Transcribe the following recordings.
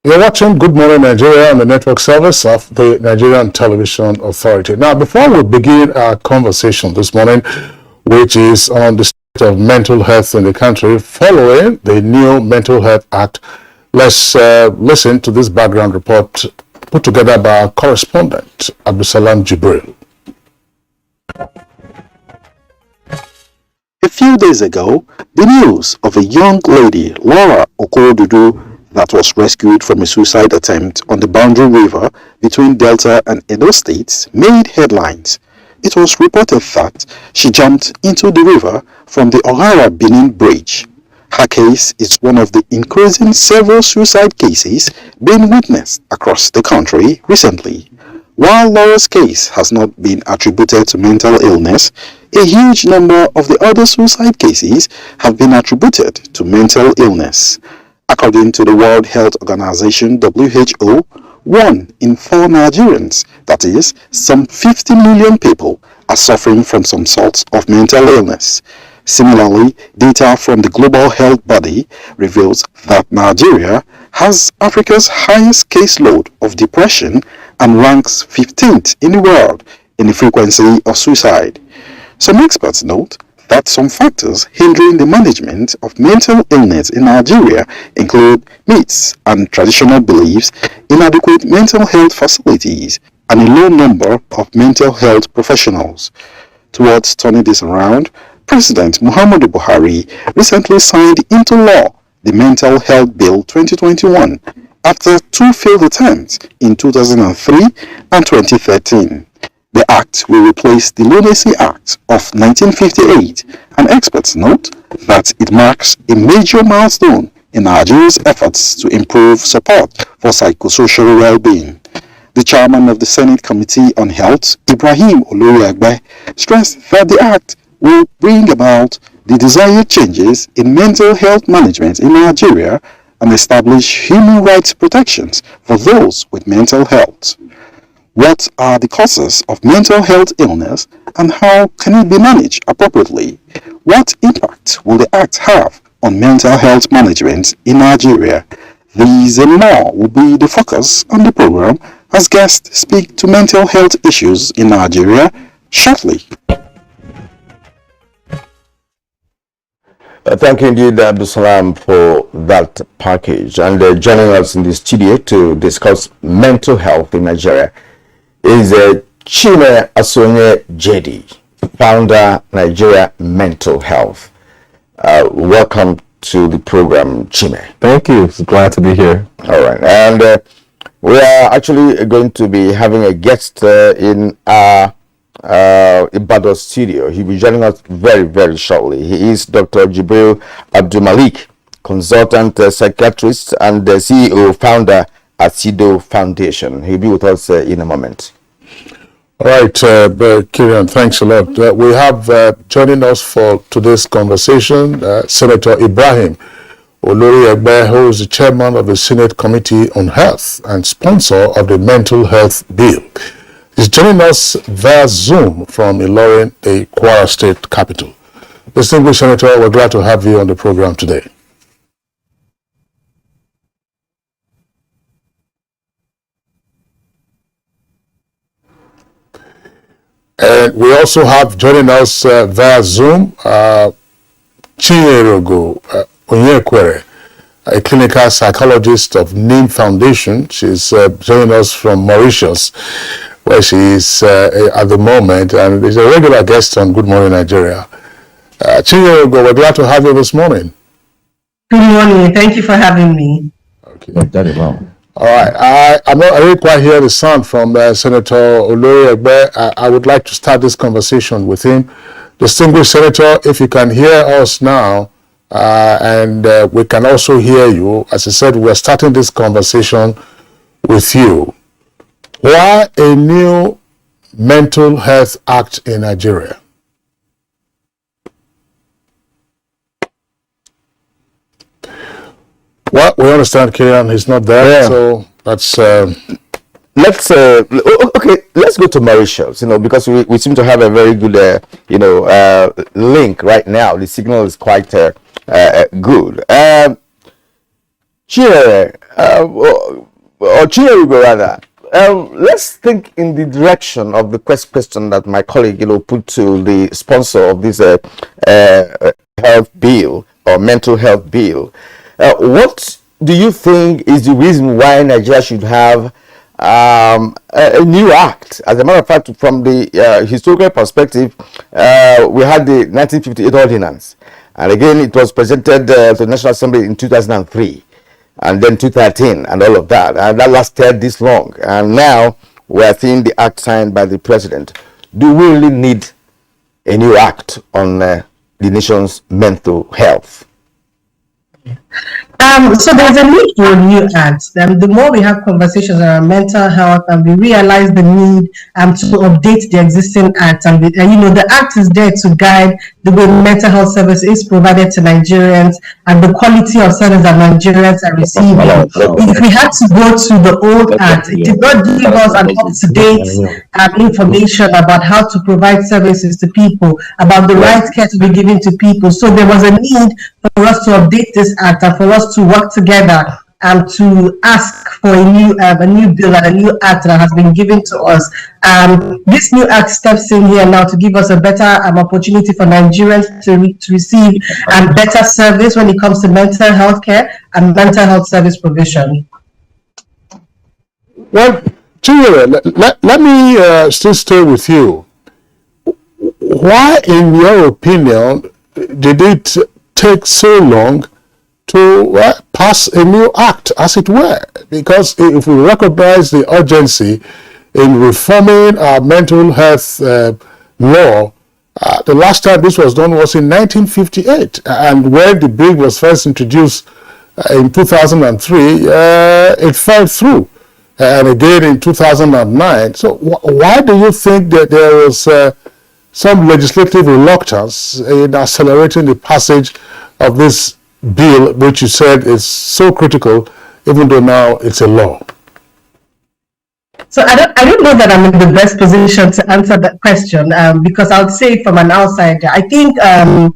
You're watching Good Morning Nigeria on the network service of the Nigerian Television Authority. Now, before we begin our conversation this morning, which is on the state of mental health in the country following the new Mental Health Act, let's listen to this background report put together by our correspondent, Abdusalam Jibril. A few days ago, the news of a young lady, Laura Okorodudu, that was rescued from a suicide attempt on the Boundary River between Delta and Edo states made headlines. It was reported that she jumped into the river from the Ohara-Benin Bridge. Her case is one of the increasing several suicide cases being witnessed across the country recently. While Laura's case has not been attributed to mental illness, a huge number of the other suicide cases have been attributed to mental illness. According to the World Health Organization (WHO), 1 in 4 Nigerians, that is, some 50 million people, are suffering from some sort of mental illness. Similarly, data from the Global Health Body reveals that Nigeria has Africa's highest caseload of depression and ranks 15th in the world in the frequency of suicide. Some experts note that some factors hindering the management of mental illness in Nigeria include myths and traditional beliefs, inadequate mental health facilities, and a low number of mental health professionals. Towards turning this around, President Muhammadu Buhari recently signed into law the Mental Health Bill 2021 after 2 failed attempts in 2003 and 2013. The act will replace the Lunacy Act of 1958, and experts note that it marks a major milestone in Nigeria's efforts to improve support for psychosocial well-being. The chairman of the Senate Committee on Health, Ibrahim Oloriagbe, stressed that the act will bring about the desired changes in mental health management in Nigeria and establish human rights protections for those with mental health. What are the causes of mental health illness and how can it be managed appropriately? What impact will the Act have on mental health management in Nigeria? These and more will be the focus on the program as guests speak to mental health issues in Nigeria shortly. Thank you indeed, Abdusalam, for that package. And joining us in the studio to discuss mental health in Nigeria is Chime Asonye JD, founder, Nigeria Mental Health. Welcome to the program, Chime. Thank you. Glad to be here. All right. And we are actually going to be having a guest in our Ibadan studio. He'll be joining us very, very shortly. He is Dr. Jibril Abdulmalik, consultant psychiatrist and the CEO, founder at SIDO Foundation. He'll be with us in a moment. All right, Kieran, thanks a lot. We have joining us for today's conversation, Senator Ibrahim Oloriagbe, who is the chairman of the Senate Committee on Health and sponsor of the Mental Health Bill. He's joining us via Zoom from Ilorin, the Kwara State capital. Distinguished Senator, we're glad to have you on the program today. And we also have joining us via Zoom, Chinyere Onyekwere, a clinical psychologist of NIM Foundation. She's joining us from Mauritius, where she is at the moment, and is a regular guest on Good Morning Nigeria. Chinyere, we're glad to have you this morning. Good morning. Thank you for having me. Okay. Very well. All right. I didn't quite hear the sound from Senator Oloriagbe. I would like to start this conversation with him. Distinguished Senator, if you can hear us now, and we can also hear you. As I said, we're starting this conversation with you. Why a new Mental Health Act in Nigeria? Well, we understand Kieran is not there, so that's... Let's go to Mauritius, because we seem to have a very good, link right now. The signal is quite good. Chinyere, or Chinyere, rather. Let's think in the direction of the question that my colleague, put to the sponsor of this health bill or mental health bill. What do you think is the reason why Nigeria should have a new act? As a matter of fact, from the historical perspective, we had the 1958 ordinance, and again it was presented to the National Assembly in 2003, and then 2013, and all of that, and that lasted this long, and now we are seeing the act signed by the president. Do we really need a new act on the nation's mental health? So there's a need for a new act. The more we have conversations around mental health, and we realize the need to update the existing act, and the act is there to guide the way mental health service is provided to Nigerians and the quality of service that Nigerians are receiving. If we had to go to the old act, it did not give us an up-to-date information about how to provide services to people, about the right care to be given to people. So there was a need for us to update this act and for us to work together to ask for a new bill and a new act that has been given to us. This new act steps in here now to give us a better opportunity for Nigerians to receive better service when it comes to mental health care and mental health service provision. Well, Chinyere, let me still stay with you. Why, in your opinion, did it take so long to pass a new act, as it were? Because if we recognize the urgency in reforming our mental health law, the last time this was done was in 1958, and when the bill was first introduced in 2003, it fell through, and again in 2009. So why do you think that there was some legislative reluctance in accelerating the passage of this bill, which you said is so critical, even though now it's a law? So I don't know that I'm in the best position to answer that question, because I would say from an outsider, I think a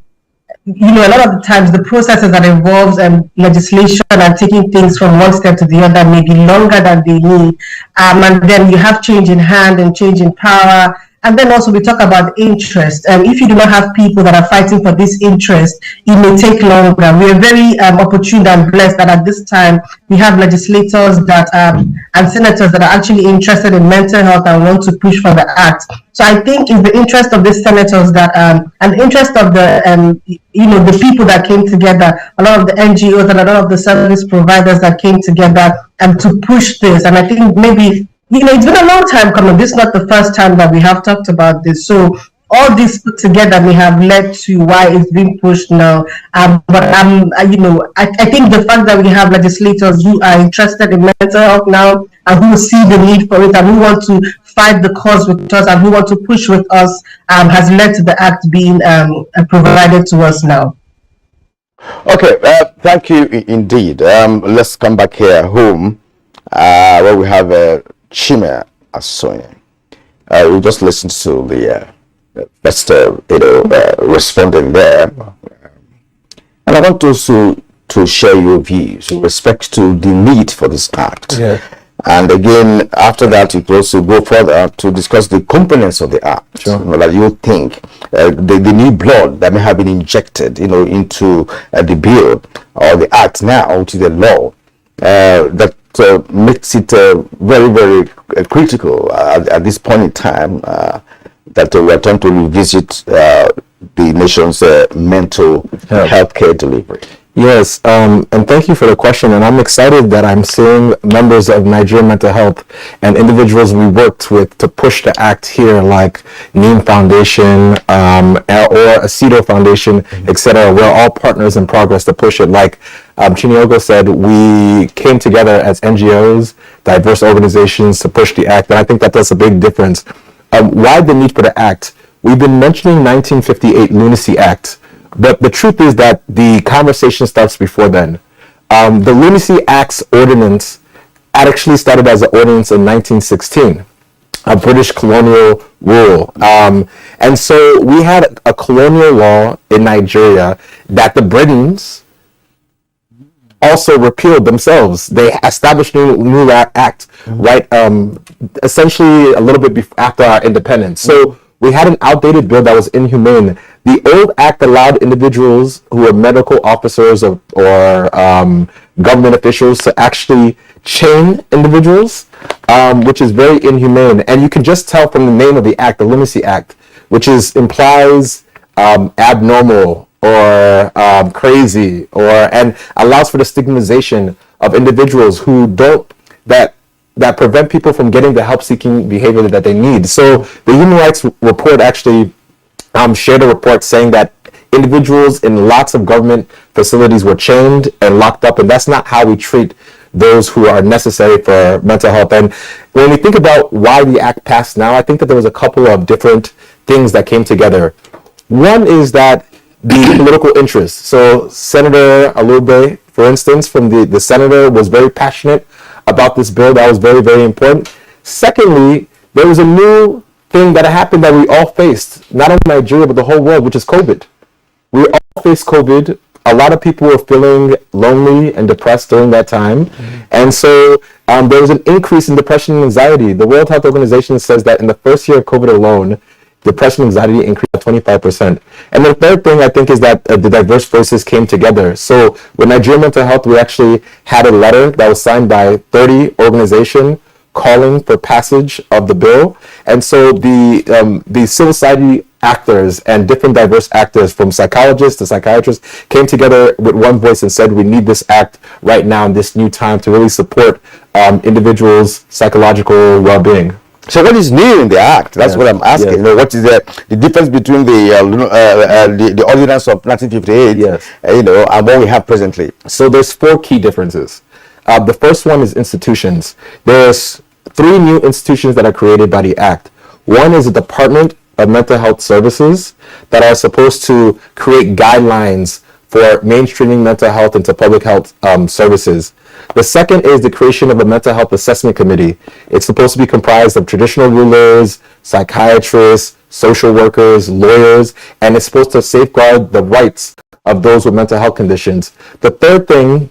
lot of the times the processes that involves legislation and taking things from one step to the other may be longer than they need, and then you have change in hand and change in power. And then also we talk about interest. If you do not have people that are fighting for this interest, it may take longer. We are very opportune and blessed that at this time we have legislators that and senators that are actually interested in mental health and want to push for the act. So I think in the interest of the senators that and the interest of the the people that came together, a lot of the NGOs and a lot of the service providers that came together to push this. And I think maybe it's been a long time coming. This is not the first time that we have talked about this. So all this put together may have led to why it's being pushed now. But I think the fact that we have legislators who are interested in mental health now and who see the need for it and who want to fight the cause with us and who want to push with us has led to the act being provided to us now. Okay, thank you indeed. Let's come back here home where we have Chima Asoye. We just listened to the first responding there, and I want also to share your views with respect to the need for this act. Yeah. And again, after that, you could also go further to discuss the components of the act. Sure. That you think the new blood that may have been injected, into the bill or the act now, which is the law, that makes it very, very critical at this point in time that we are trying to revisit the nation's mental health care delivery. Yes, and thank you for the question. And I'm excited that I'm seeing members of Nigerian Mental Health and individuals we worked with to push the act here, like Neem Foundation or Aceto Foundation, etc. We're all partners in progress to push it. Like Chinyogo said, we came together as NGOs, diverse organizations, to push the act. And I think that that's a big difference. Why the need for the act? We've been mentioning 1958 Lunacy Act. But the truth is that the conversation starts before then. The Lunacy Act's ordinance actually started as an ordinance in 1916, a British colonial rule. And so we had a colonial law in Nigeria that the Britons also repealed themselves. They established new act, right? Essentially a little bit after our independence. So we had an outdated bill that was inhumane. The old act allowed individuals who were medical officers or government officials to actually chain individuals, which is very inhumane. And you can just tell from the name of the act, the Lunacy Act, which implies abnormal or crazy, and allows for the stigmatization of individuals who don't that prevent people from getting the help-seeking behavior that they need. So the Human Rights Report actually shared a report saying that individuals in lots of government facilities were chained and locked up, and that's not how we treat those who are necessary for mental health. And when we think about why the act passed now, I think that there was a couple of different things that came together. One is that the political interest. So Senator Alube, for instance, from the senator, was very passionate about this bill. That was very, very important. Secondly, there was a new thing that happened that we all faced, not only Nigeria, but the whole world, which is COVID. We all faced COVID. A lot of people were feeling lonely and depressed during that time. And so there was an increase in depression and anxiety. The World Health Organization says that in the first year of COVID alone, depression and anxiety increased by 25%. And the third thing I think is that the diverse voices came together. So with Nigerian Mental Health, we actually had a letter that was signed by 30 organizations calling for passage of the bill. And so the civil society actors and different diverse actors, from psychologists to psychiatrists, came together with one voice and said, we need this act right now in this new time to really support individuals' psychological well-being. So what is new in the act? That's what I'm asking. Yes. You know, what is the difference between the ordinance of 1958, and what we have presently? So there's 4 key differences. The first one is institutions. There's 3 new institutions that are created by the act. One is the Department of Mental Health Services that are supposed to create guidelines for mainstreaming mental health into public health services. The second is the creation of a mental health assessment committee. It's supposed to be comprised of traditional rulers, psychiatrists, social workers, lawyers, and it's supposed to safeguard the rights of those with mental health conditions. The third thing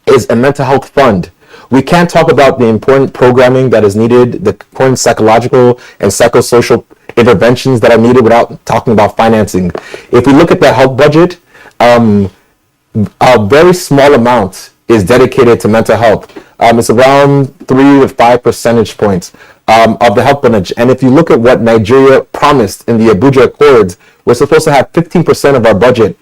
is a mental health fund. We can't talk about the important programming that is needed, the important psychological and psychosocial interventions that are needed without talking about financing. If we look at the health budget, a very small amount is dedicated to mental health. It's around 3 to 5 percentage points of the health budget. And if you look at what Nigeria promised in the Abuja Accords, we're supposed to have 15% of our budget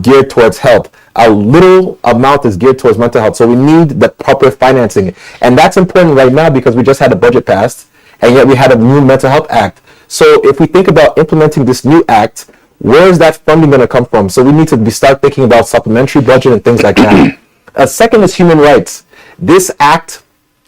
geared towards health. A little amount is geared towards mental health. So we need the proper financing. And that's important right now because we just had a budget passed, and yet we had a new mental health act. So if we think about implementing this new act, where is that funding going to come from? So we need to start thinking about supplementary budget and things like that. Second is human rights. This act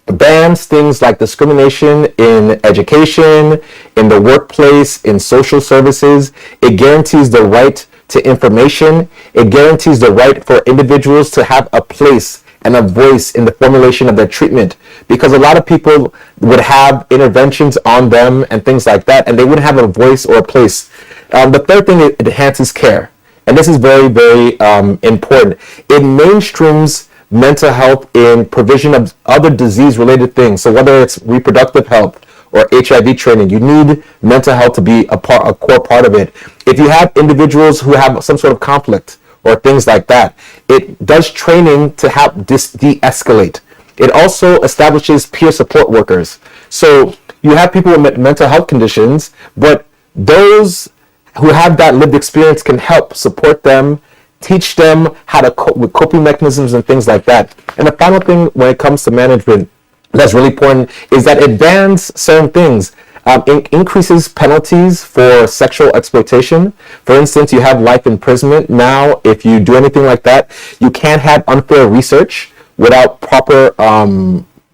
bans things like discrimination in education, in the workplace, in social services. It guarantees the right to information. It guarantees the right for individuals to have a place and a voice in the formulation of their treatment, because a lot of people would have interventions on them and things like that, and they wouldn't have a voice or a place. The third thing, it enhances care. And this is very, very important. It mainstreams mental health in provision of other disease-related things. So whether it's reproductive health or HIV training, you need mental health to be a core part of it. If you have individuals who have some sort of conflict or things like that, it does training to help de-escalate. It also establishes peer support workers. So you have people with mental health conditions, but those who have that lived experience can help support them, teach them how to cope with coping mechanisms and things like that. And the final thing when it comes to management that's really important is that it bans certain things. It increases penalties for sexual exploitation. For instance, you have life imprisonment. Now, if you do anything like that, you can't have unfair research without proper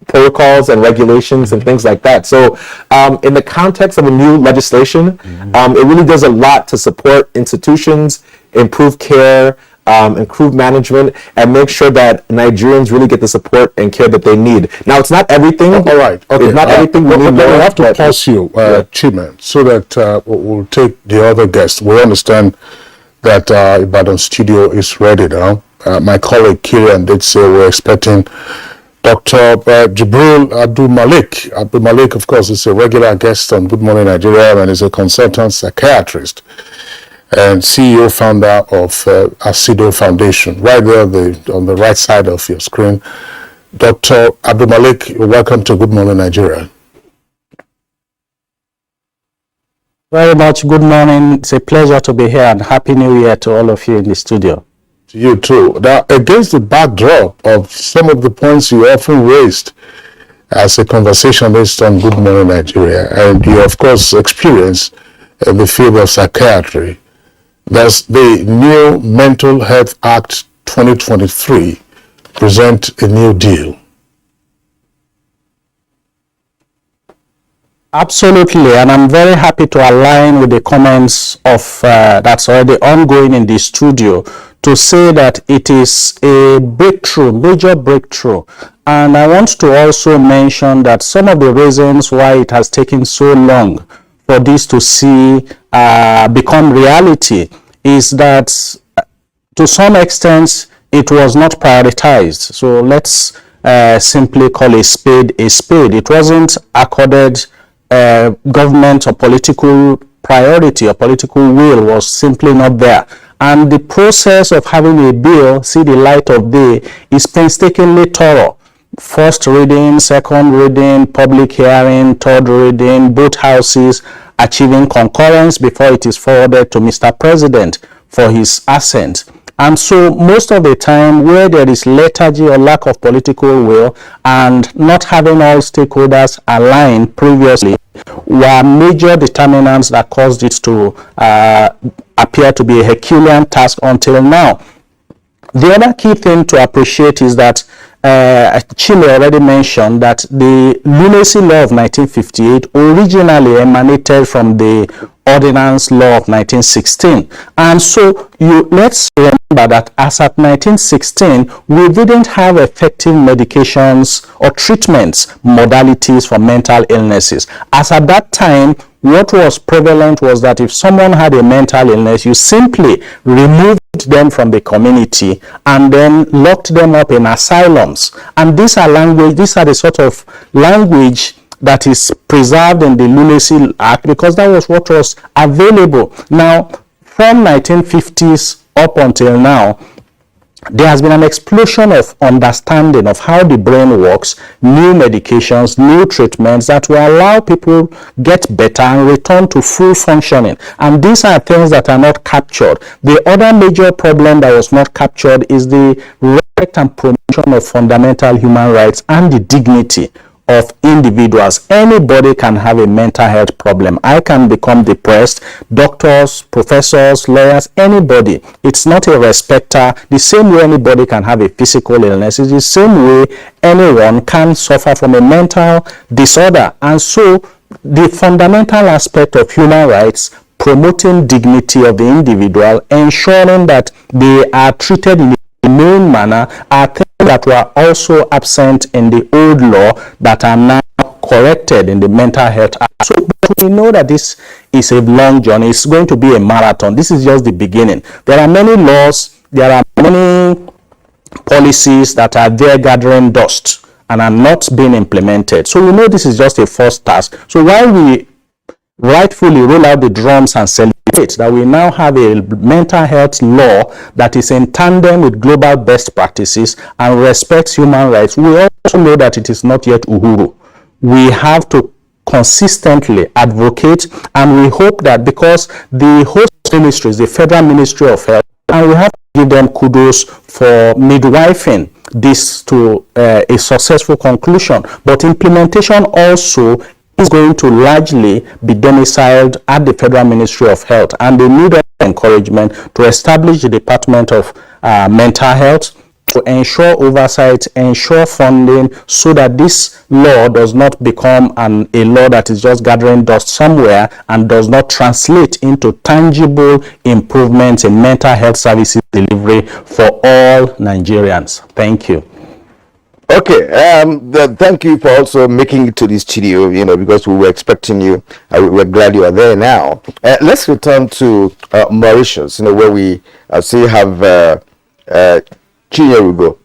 protocols and regulations and things like that. So in the context of a new legislation, it really does a lot to support institutions, improve care, improve management, and make sure that Nigerians really get the support and care that they need. Now, it's not everything. All right. Okay. It's not everything we need. We have to pause you, Chiman, so that we'll take the other guests. We understand that Ibadan studio is ready now. My colleague Kirian did say we're expecting Dr. Jibril Abdul Malik. Abdul Malik, of course, is a regular guest on Good Morning Nigeria and is a consultant psychiatrist and CEO founder of Asido Foundation. Right there on the right side of your screen. Dr. Abdul Malik, welcome to Good Morning Nigeria. Very much. Good morning. It's a pleasure to be here, and Happy New Year to all of you in the studio. To you too. Now, against the backdrop of some of the points you often raised as a conversationalist on Good Morning Nigeria, and you, of course, experience in the field of psychiatry, does the new Mental Health Act 2023 present a new deal? Absolutely, and I'm very happy to align with the comments of that's already ongoing in the studio to say that it is a breakthrough, major breakthrough. And I want to also mention that some of the reasons why it has taken so long for this to see become reality is that to some extent it was not prioritized. So let's simply call a spade a spade. It wasn't accorded government or political priority or political will was simply not there. And the process of having a bill see the light of day is painstakingly thorough. First reading, second reading, public hearing, third reading, both houses achieving concurrence before it is forwarded to Mr. President for his assent. And so most of the time where there is lethargy or lack of political will and not having all stakeholders aligned previously were major determinants that caused it to appear to be a Herculean task until now. The other key thing to appreciate is that Chile already mentioned that the Lunacy Law of 1958 originally emanated from the Ordinance Law of 1916. And so let's remember that as at 1916, we didn't have effective medications or treatments modalities for mental illnesses. As at that time, what was prevalent was that if someone had a mental illness, you simply removed them from the community and then locked them up in asylums. And these are the sort of language that is preserved in the Lunacy Act because that was what was available. Now, from 1950s up until now, there has been an explosion of understanding of how the brain works, new medications, new treatments that will allow people get better and return to full functioning. And these are things that are not captured. The other major problem that was not captured is the respect and promotion of fundamental human rights and the dignity of individuals. Anybody can have a mental health problem. I can become depressed. Doctors, professors, lawyers, anybody. It's not a respecter. The same way anybody can have a physical illness, it's the same way anyone can suffer from a mental disorder. And so the fundamental aspect of human rights, promoting dignity of the individual, ensuring that they are treated in a humane manner, are things that were also absent in the old law that are now corrected in the Mental Health Act. So we know that this is a long journey. It's going to be a marathon. This is just the beginning. There are many laws, there are many policies that are there gathering dust and are not being implemented. So we know this is just a first task. So while we rightfully roll out the drums and celebrate that we now have a mental health law that is in tandem with global best practices and respects human rights, we also know that it is not yet uhuru. We have to consistently advocate, and we hope that because the host ministries, the Federal Ministry of Health, and we have to give them kudos for midwifing this to a successful conclusion, but implementation also is going to largely be domiciled at the Federal Ministry of Health, and they need encouragement to establish the Department of Mental Health to ensure oversight, ensure funding, so that this law does not become a law that is just gathering dust somewhere and does not translate into tangible improvements in mental health services delivery for all Nigerians. Thank you. Okay, thank you for also making it to the studio, because we were expecting you. We're glad you are there now. Let's return to Mauritius, where we still have uh, Chinyere.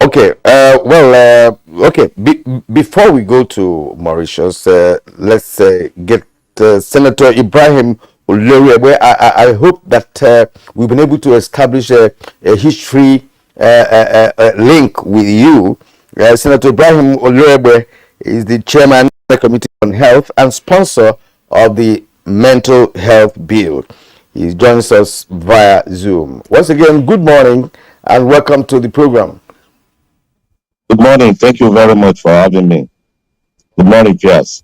Okay, okay. Before we go to Mauritius, let's get Senator Ibrahim Olori, where I hope that we've been able to establish a history link with you. Senator Ibrahim Olori is the chairman of the Committee on Health and sponsor of the Mental Health Bill. He joins us via Zoom. Once again, good morning and welcome to the program. Good morning. Thank you very much for having me. Good morning, Piers.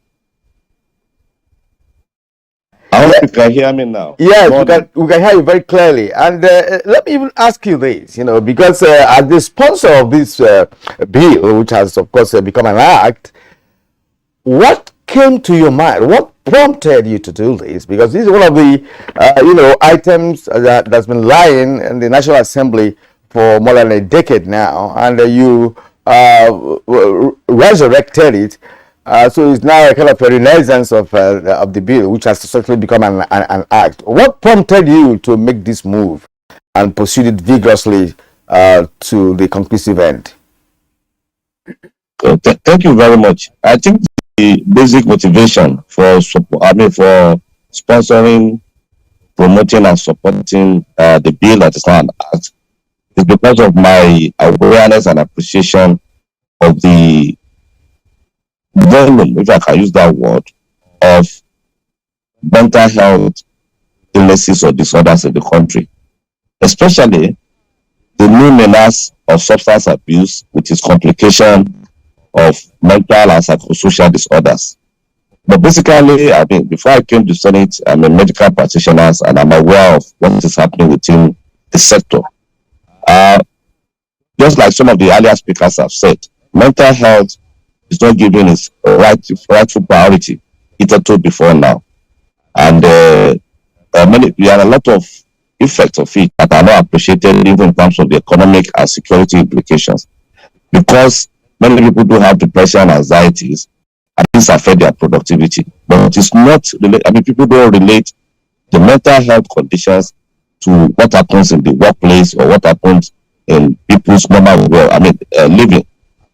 I hope you can hear me now. Yes, we can hear you very clearly. And let me even ask you this, because as the sponsor of this bill, which has, of course, become an act, what came to your mind? What prompted you to do this? Because this is one of the, items that's been lying in the National Assembly for more than a decade now, and you resurrected it. So it's now a kind of a renaissance of the bill, which has certainly become an act. What prompted you to make this move and pursue it vigorously to the conclusive end? Thank you very much. I think the basic motivation for sponsoring, promoting, and supporting the bill that is now an act is because of my awareness and appreciation of the volume, if I can use that word, of mental health illnesses or disorders in the country, especially the new menace of substance abuse, which is complication of mental and psychosocial disorders. But basically, before I came to Senate, I'm a medical practitioner and I'm aware of what is happening within the sector. Just like some of the earlier speakers have said, mental health is not given its rightful priority hitherto before now. And there are a lot of effects of it that are not appreciated even in terms of the economic and security implications. Because many people do have depression and anxieties, and this affect their productivity. But it's not, people don't relate the mental health conditions to what happens in the workplace or what happens in people's normal living,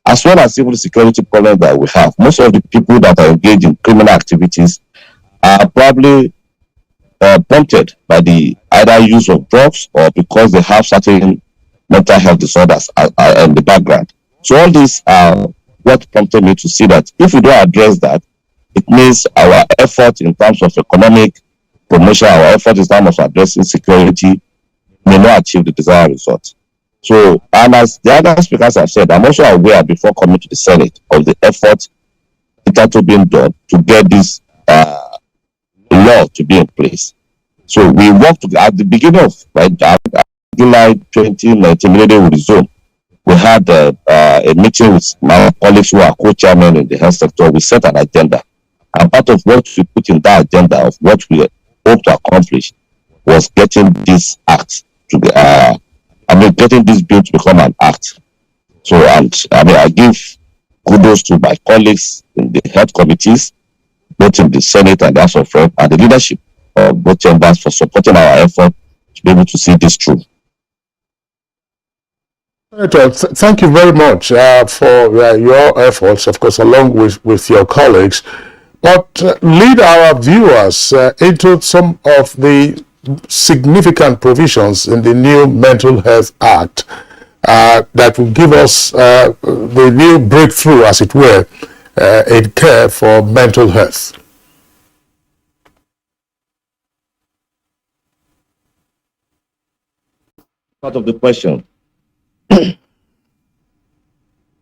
as well as even the security problems that we have. Most of the people that are engaged in criminal activities are probably prompted by the either use of drugs or because they have certain mental health disorders in the background. So all these are what prompted me to see that if we don't address that, it means our effort in terms of economic promotion, our effort in terms of addressing security may not achieve the desired result. So, and as the other speakers have said, I'm also aware before coming to the Senate of the effort that are being done to get this law to be in place. So we worked at the beginning of July 2019, immediately we resumed. We had a meeting with my colleagues who are co-chairmen in the health sector. We set an agenda. And part of what we put in that agenda of what we hope to accomplish was getting this act to the getting this bill to become an act. So, I give kudos to my colleagues in the health committees, both in the Senate and the House of Reps, and the leadership of both chambers for supporting our effort to be able to see this through. Thank you very much for your efforts, of course, along with your colleagues. But lead our viewers into some of the significant provisions in the new Mental Health Act that will give us the new breakthrough, as it were, in care for mental health. Part of the question.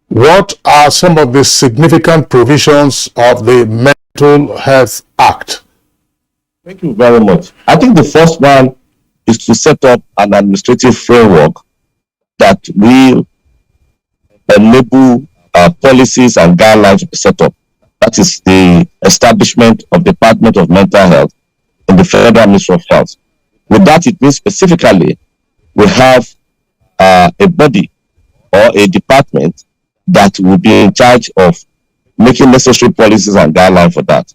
What are some of the significant provisions of the Mental Health Act? Thank you very much. I think the first one is to set up an administrative framework that will enable policies and guidelines to be set up. That is the establishment of the Department of Mental Health in the Federal Ministry of Health. With that, it means specifically we have a body or a department that will be in charge of making necessary policies and guidelines for that.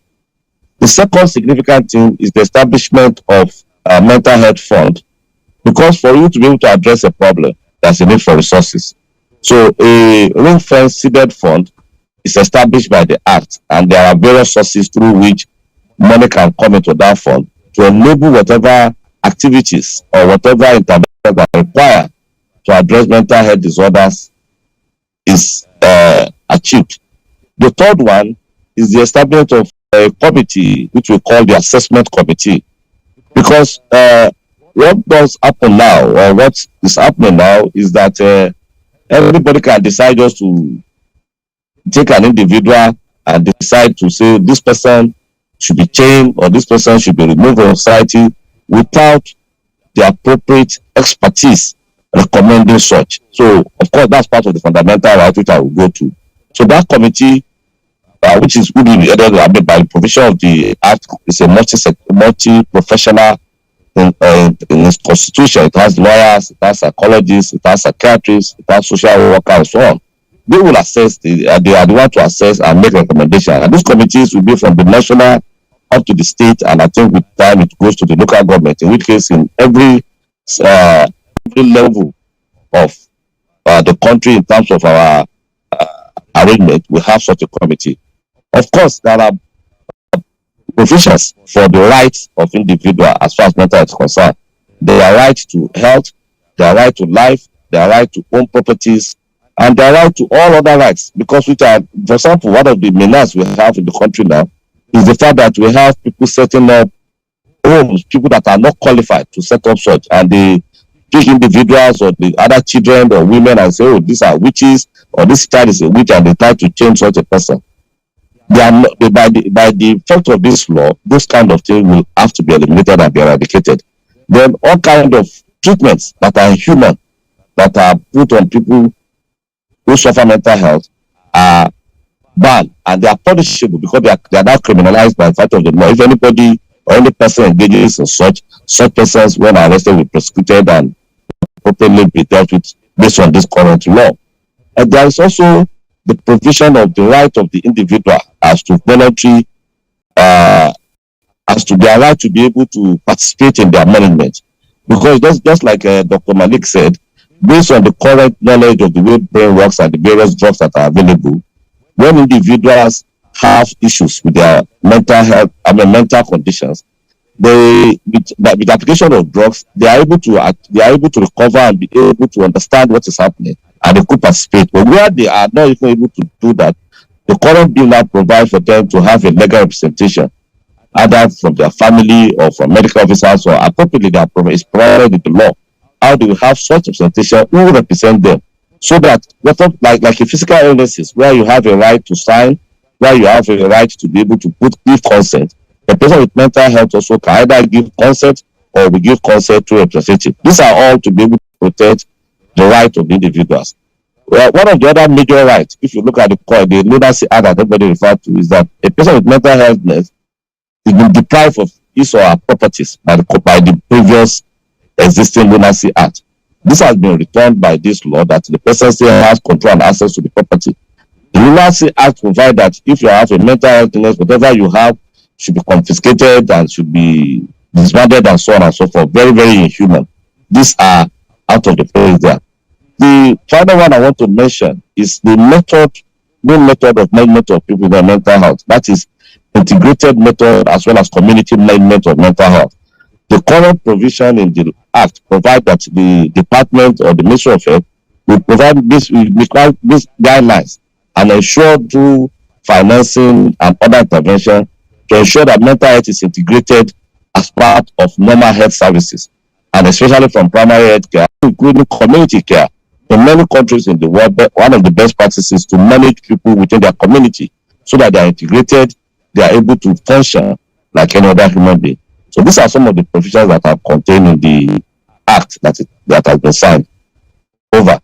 The second significant thing is the establishment of a mental health fund, because for you to be able to address a problem, there's a need for resources. So a ring-fence seeded fund is established by the Act, and there are various sources through which money can come into that fund to enable whatever activities or whatever interventions that are required to address mental health disorders is achieved. The third one is the establishment of a committee, which we call the assessment committee, because what does happen now, or what is happening now, is that everybody can decide just to take an individual and decide to say this person should be changed or this person should be removed from society without the appropriate expertise recommending such. So, of course, that's part of the fundamental right which I will go to. So that committee, which is good by the provision of the Act, is a multi-professional in its constitution. It has lawyers, it has psychologists, it has psychiatrists, it has social workers, and so on. They will assess, they are the one to assess and make recommendations. And these committees will be from the national up to the state, and I think with time it goes to the local government, in which case in every level of the country in terms of our arrangement, we have such a committee. Of course, there are provisions for the rights of individual as far as mental health is concerned. Their right to health, their right to life, their right to own properties, and their right to all other rights. Because which are, for example, one of the menace we have in the country now is the fact that we have people setting up homes, people that are not qualified to set up such, and they pick individuals or the other children or women and say, oh, these are witches, or this child is a witch, and they try to change such a person. They are not, by the effect of this law, this kind of thing will have to be eliminated and be eradicated. Then all kind of treatments that are inhuman, that are put on people who suffer mental health, are banned, and they are punishable because they are now criminalized by the fact of the law. If anybody or any person engages in such persons, when arrested, will be prosecuted and appropriately be dealt with based on this current law. And there is also the provision of the right of the individual as to voluntary, as to their right to be able to participate in their management. Because just like Dr. Malik said, based on the current knowledge of the way brain works and the various drugs that are available, when individuals have issues with their mental health, mental conditions, with the application of drugs, they are able to recover and be able to understand what is happening, and they could participate. But where they are not even able to do that, the current bill now provides for them to have a legal representation, either from their family or from medical officers, or appropriately is provided in the law. How do we have such representation? Who will represent them? So that, like a physical illnesses, where you have a right to sign, where you have a right to be able to give consent, the person with mental health also can either give consent or we give consent to a representative. These are all to be able to protect the right of the individuals. Well, one of the other major rights, if you look at the lunacy act that everybody referred to, is that a person with mental healthness is been deprived of his or her properties by the previous existing lunacy act. This has been returned by this law that the person still has control and access to the property. The lunacy act provides that if you have a mental health illness, whatever you have should be confiscated and should be disbanded and so on and so forth. Very, very inhuman. These are out of the place there. The final one I want to mention is the new method of management of people with mental health. That is integrated method as well as community management of mental health. The current provision in the Act provides that the department or the Ministry of Health will provide these guidelines and ensure through financing and other intervention to ensure that mental health is integrated as part of normal health services, and especially from primary health care, including community care. In many countries in the world, one of the best practices to manage people within their community so that they are integrated, they are able to function like any other human being. So these are some of the provisions that are contained in the Act that has been signed. Over.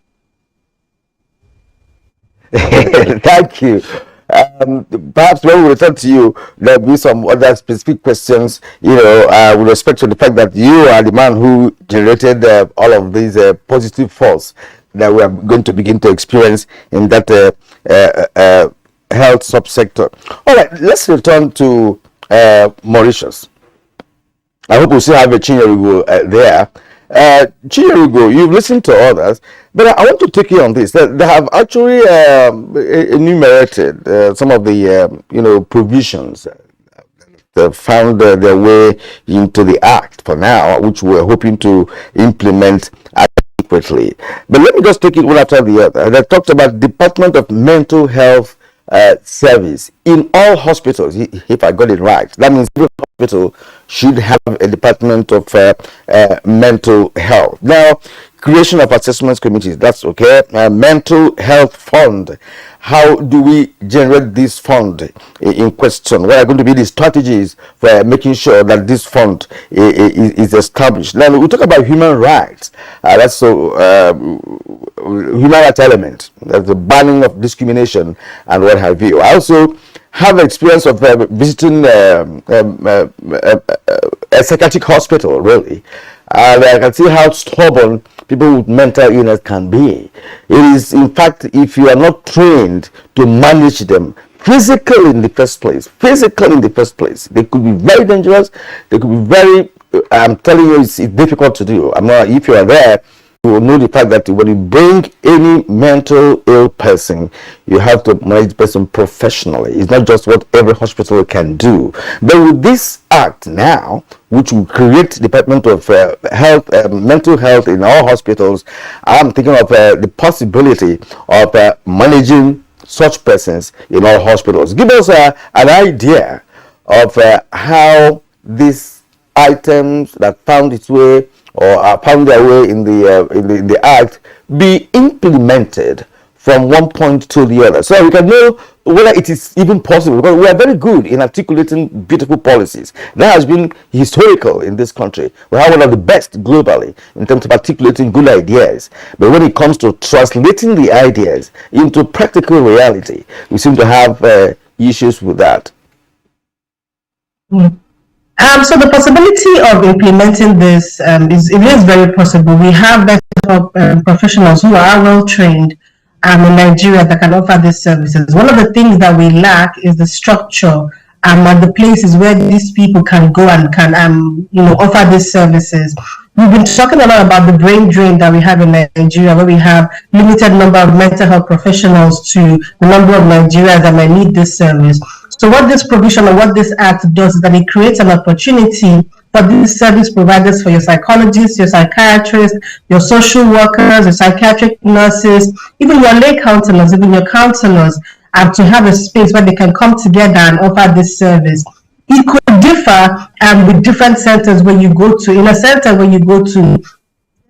Thank you. Perhaps when we return to you, there'll be some other specific questions, with respect to the fact that you are the man who generated all of these positive force that we are going to begin to experience in that health subsector. All right, let's return to Mauritius. I hope we still have a Chinyerigo there. Chinyerigo, you've listened to others, but I want to take you on this. They have actually enumerated some of the provisions that found their way into the act for now, which we're hoping to implement adequately. But let me just take it one after the other. They talked about Department of Mental Health service in all hospitals, if I got it right. That means every hospital should have a department of mental health. Now, creation of assessment committees, that's okay. Mental health fund, how do we generate this fund in question? What are going to be the strategies for making sure that this fund is established? Now, we talk about human rights. That's so human rights element. That's the banning of discrimination and what have you. I also have experience of visiting a psychiatric hospital, really. And I can see how stubborn people with mental illness can be. It is, in fact, if you are not trained to manage them physically in the first place, they could be very dangerous. They could be very, I'm telling you, it's difficult to do. If you are there, you will know the fact that when you bring any mental ill person, you have to manage the person professionally. It's not just what every hospital can do. But with this act now, which will create Department of Health, mental health in all hospitals, I'm thinking of the possibility of managing such persons in all hospitals. Give us an idea of how these items that found its way or found their way in the act be implemented from one point to the other, so we can know whether it is even possible, because we are very good in articulating beautiful policies. That has been historical in this country. We have one of the best globally in terms of articulating good ideas, but when it comes to translating the ideas into practical reality, we seem to have issues with that. So the possibility of implementing this is very possible. We have professionals who are well trained in Nigeria that can offer these services. One of the things that we lack is the structure and the places where these people can go and can offer these services. We've been talking a lot about the brain drain that we have in Nigeria, where we have limited number of mental health professionals to the number of Nigerians that might need this service. So what this provision or what this act does is that it creates an opportunity for these service providers, for your psychologists, your psychiatrists, your social workers, your psychiatric nurses, even your lay counselors, even your counselors, to have a space where they can come together and offer this service. It could differ with different centers where you go to. In a center where you go to,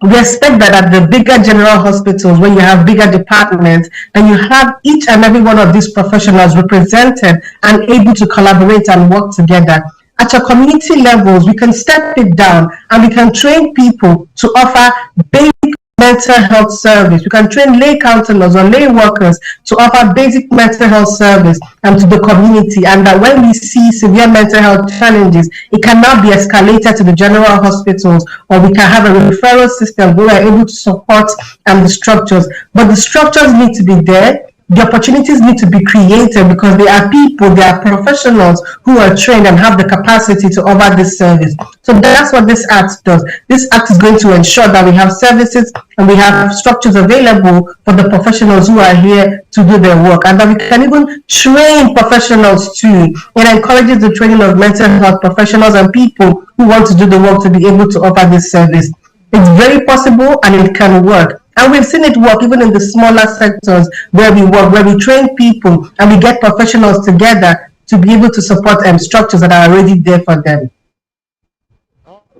we expect that at the bigger general hospitals, where you have bigger departments, and you have each and every one of these professionals represented and able to collaborate and work together. At your community levels, we can step it down and we can train people to offer basic mental health service. We can train lay counselors or lay workers to offer basic mental health service to the community, and that when we see severe mental health challenges, it cannot be escalated to the general hospitals, or we can have a referral system where we're able to support the structures. But the structures need to be there. The opportunities need to be created, because there are people, there are professionals who are trained and have the capacity to offer this service. So that's what this act does. This act is going to ensure that we have services and we have structures available for the professionals who are here to do their work, and that we can even train professionals too. It encourages the training of mental health professionals and people who want to do the work to be able to offer this service. It's very possible and it can work. And we've seen it work even in the smaller sectors where we work, where we train people and we get professionals together to be able to support structures that are already there for them.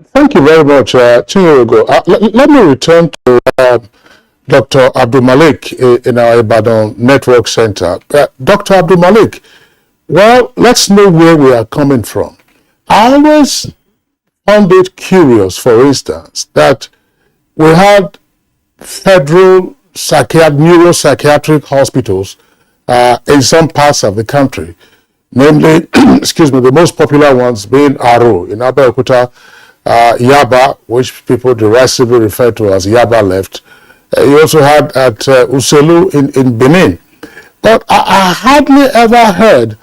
Thank you very much, Chinyerigo. Let me return to Dr. Abdul Malik in our Ibadan Network Center. Dr. Abdul Malik, well, let's know where we are coming from. I always found it curious, for instance, that we had federal neuropsychiatric hospitals in some parts of the country, namely, the most popular ones being Aro in Abeokuta, Yaba, which people derisively refer to as Yaba Left, You also had at Uselu in Benin. But I hardly ever heard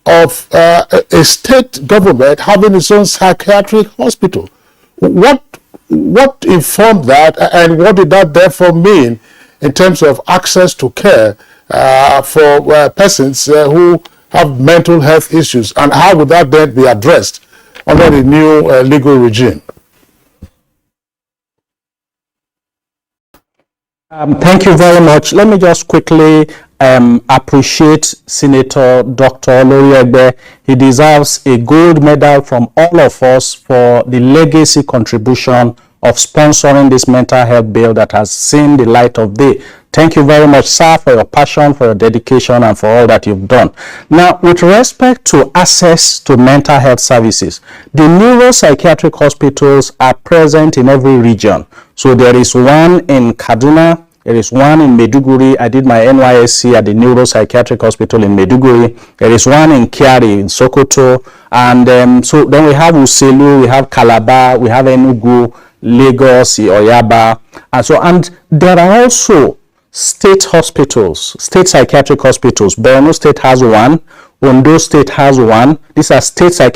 of a state government having its own psychiatric hospital. What informed that, and what did that therefore mean in terms of access to care for persons who have mental health issues, and how would that then be addressed under the new legal regime? Thank you very much. Let me just quickly appreciate Senator Dr. Oloriegbe. He deserves a gold medal from all of us for the legacy contribution of sponsoring this mental health bill that has seen the light of day. Thank you very much, sir, for your passion, for your dedication, and for all that you've done. Now, with respect to access to mental health services, the neuropsychiatric hospitals are present in every region. So there is one in Kaduna, there is one in Maiduguri. I did my NYSC at the neuropsychiatric hospital in Maiduguri. There is one in Kiari in Sokoto. And so then we have Uselu, we have Calabar, we have Enugu, Lagos, Oyaba. And there are also state hospitals, state psychiatric hospitals. Borno State has one, Ondo State has one. These are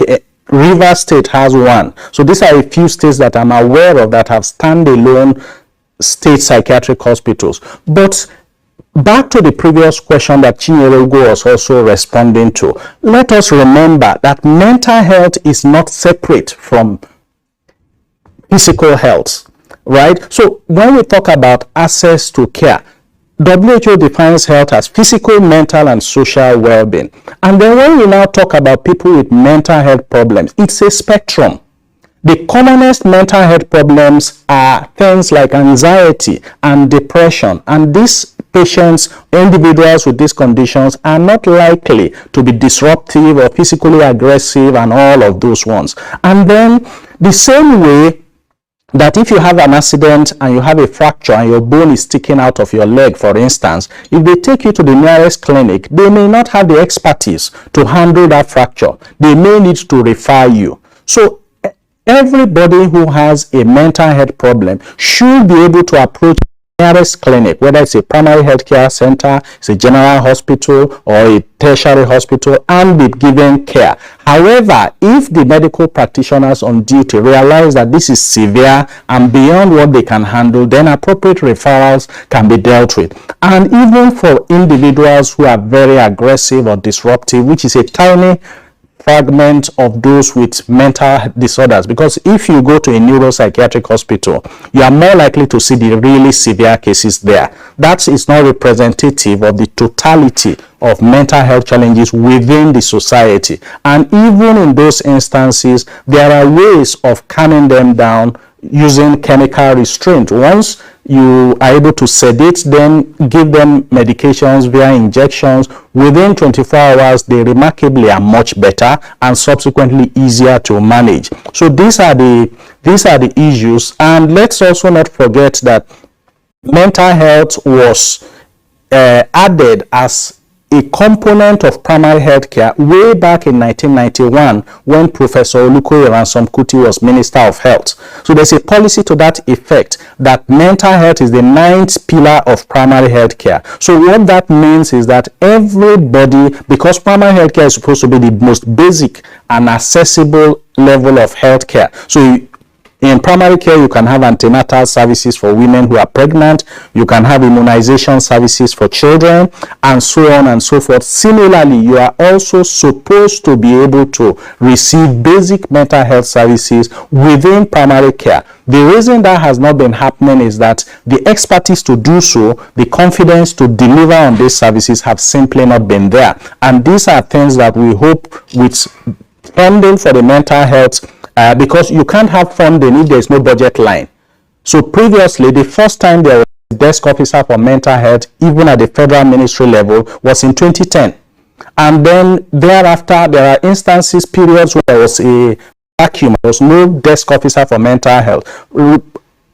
River State has one. So these are a few states that I'm aware of that have standalone state psychiatric hospitals. But back to the previous question that Chinyere was also responding to, let us remember that mental health is not separate from physical health, right? So when we talk about access to care, WHO defines health as physical, mental, and social well-being. And then when we now talk about people with mental health problems, it's a spectrum. The commonest mental health problems are things like anxiety and depression. And these patients, individuals with these conditions, are not likely to be disruptive or physically aggressive and all of those ones. And then the same way that if you have an accident and you have a fracture and your bone is sticking out of your leg, for instance, if they take you to the nearest clinic, they may not have the expertise to handle that fracture. They may need to refer you. So everybody who has a mental health problem should be able to approach the nearest clinic, whether it's a primary health care center, it's a general hospital, or a tertiary hospital, and be given care. However, if the medical practitioners on duty realize that this is severe and beyond what they can handle, then appropriate referrals can be dealt with. And even for individuals who are very aggressive or disruptive, which is a tiny fragment of those with mental disorders, because if you go to a neuropsychiatric hospital, you are more likely to see the really severe cases there. That is not representative of the totality of mental health challenges within the society. And even in those instances, there are ways of calming them down using chemical restraint. Once you are able to sedate them, give them medications via injections, within 24 hours, they remarkably are much better and subsequently easier to manage. So these are the issues. And let's also not forget that mental health was added as a component of primary health care way back in 1991 when Professor Olukoya Ransom Kuti was Minister of Health. So there's a policy to that effect that mental health is the 9th pillar of primary health care. So what that means is that everybody, because primary health care is supposed to be the most basic and accessible level of health care. So in primary care, you can have antenatal services for women who are pregnant. You can have immunization services for children, and so on and so forth. Similarly, you are also supposed to be able to receive basic mental health services within primary care. The reason that has not been happening is that the expertise to do so, the confidence to deliver on these services have simply not been there. And these are things that we hope with funding for the mental health, because you can't have funding if there is no budget line. So previously, the first time there was a desk officer for mental health, even at the federal ministry level, was in 2010. And then thereafter, there are instances, periods where there was a vacuum. There was no desk officer for mental health,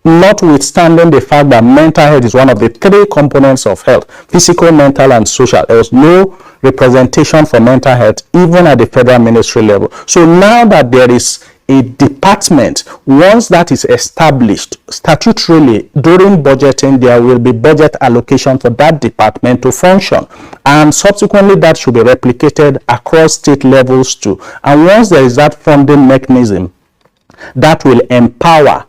notwithstanding the fact that mental health is one of the 3 components of health: physical, mental, and social. There was no representation for mental health even at the federal ministry level. So now that there is a department. Once that is established statutorily, during budgeting, there will be budget allocation for that department to function. And subsequently, that should be replicated across state levels too. And once there is that funding mechanism, that will empower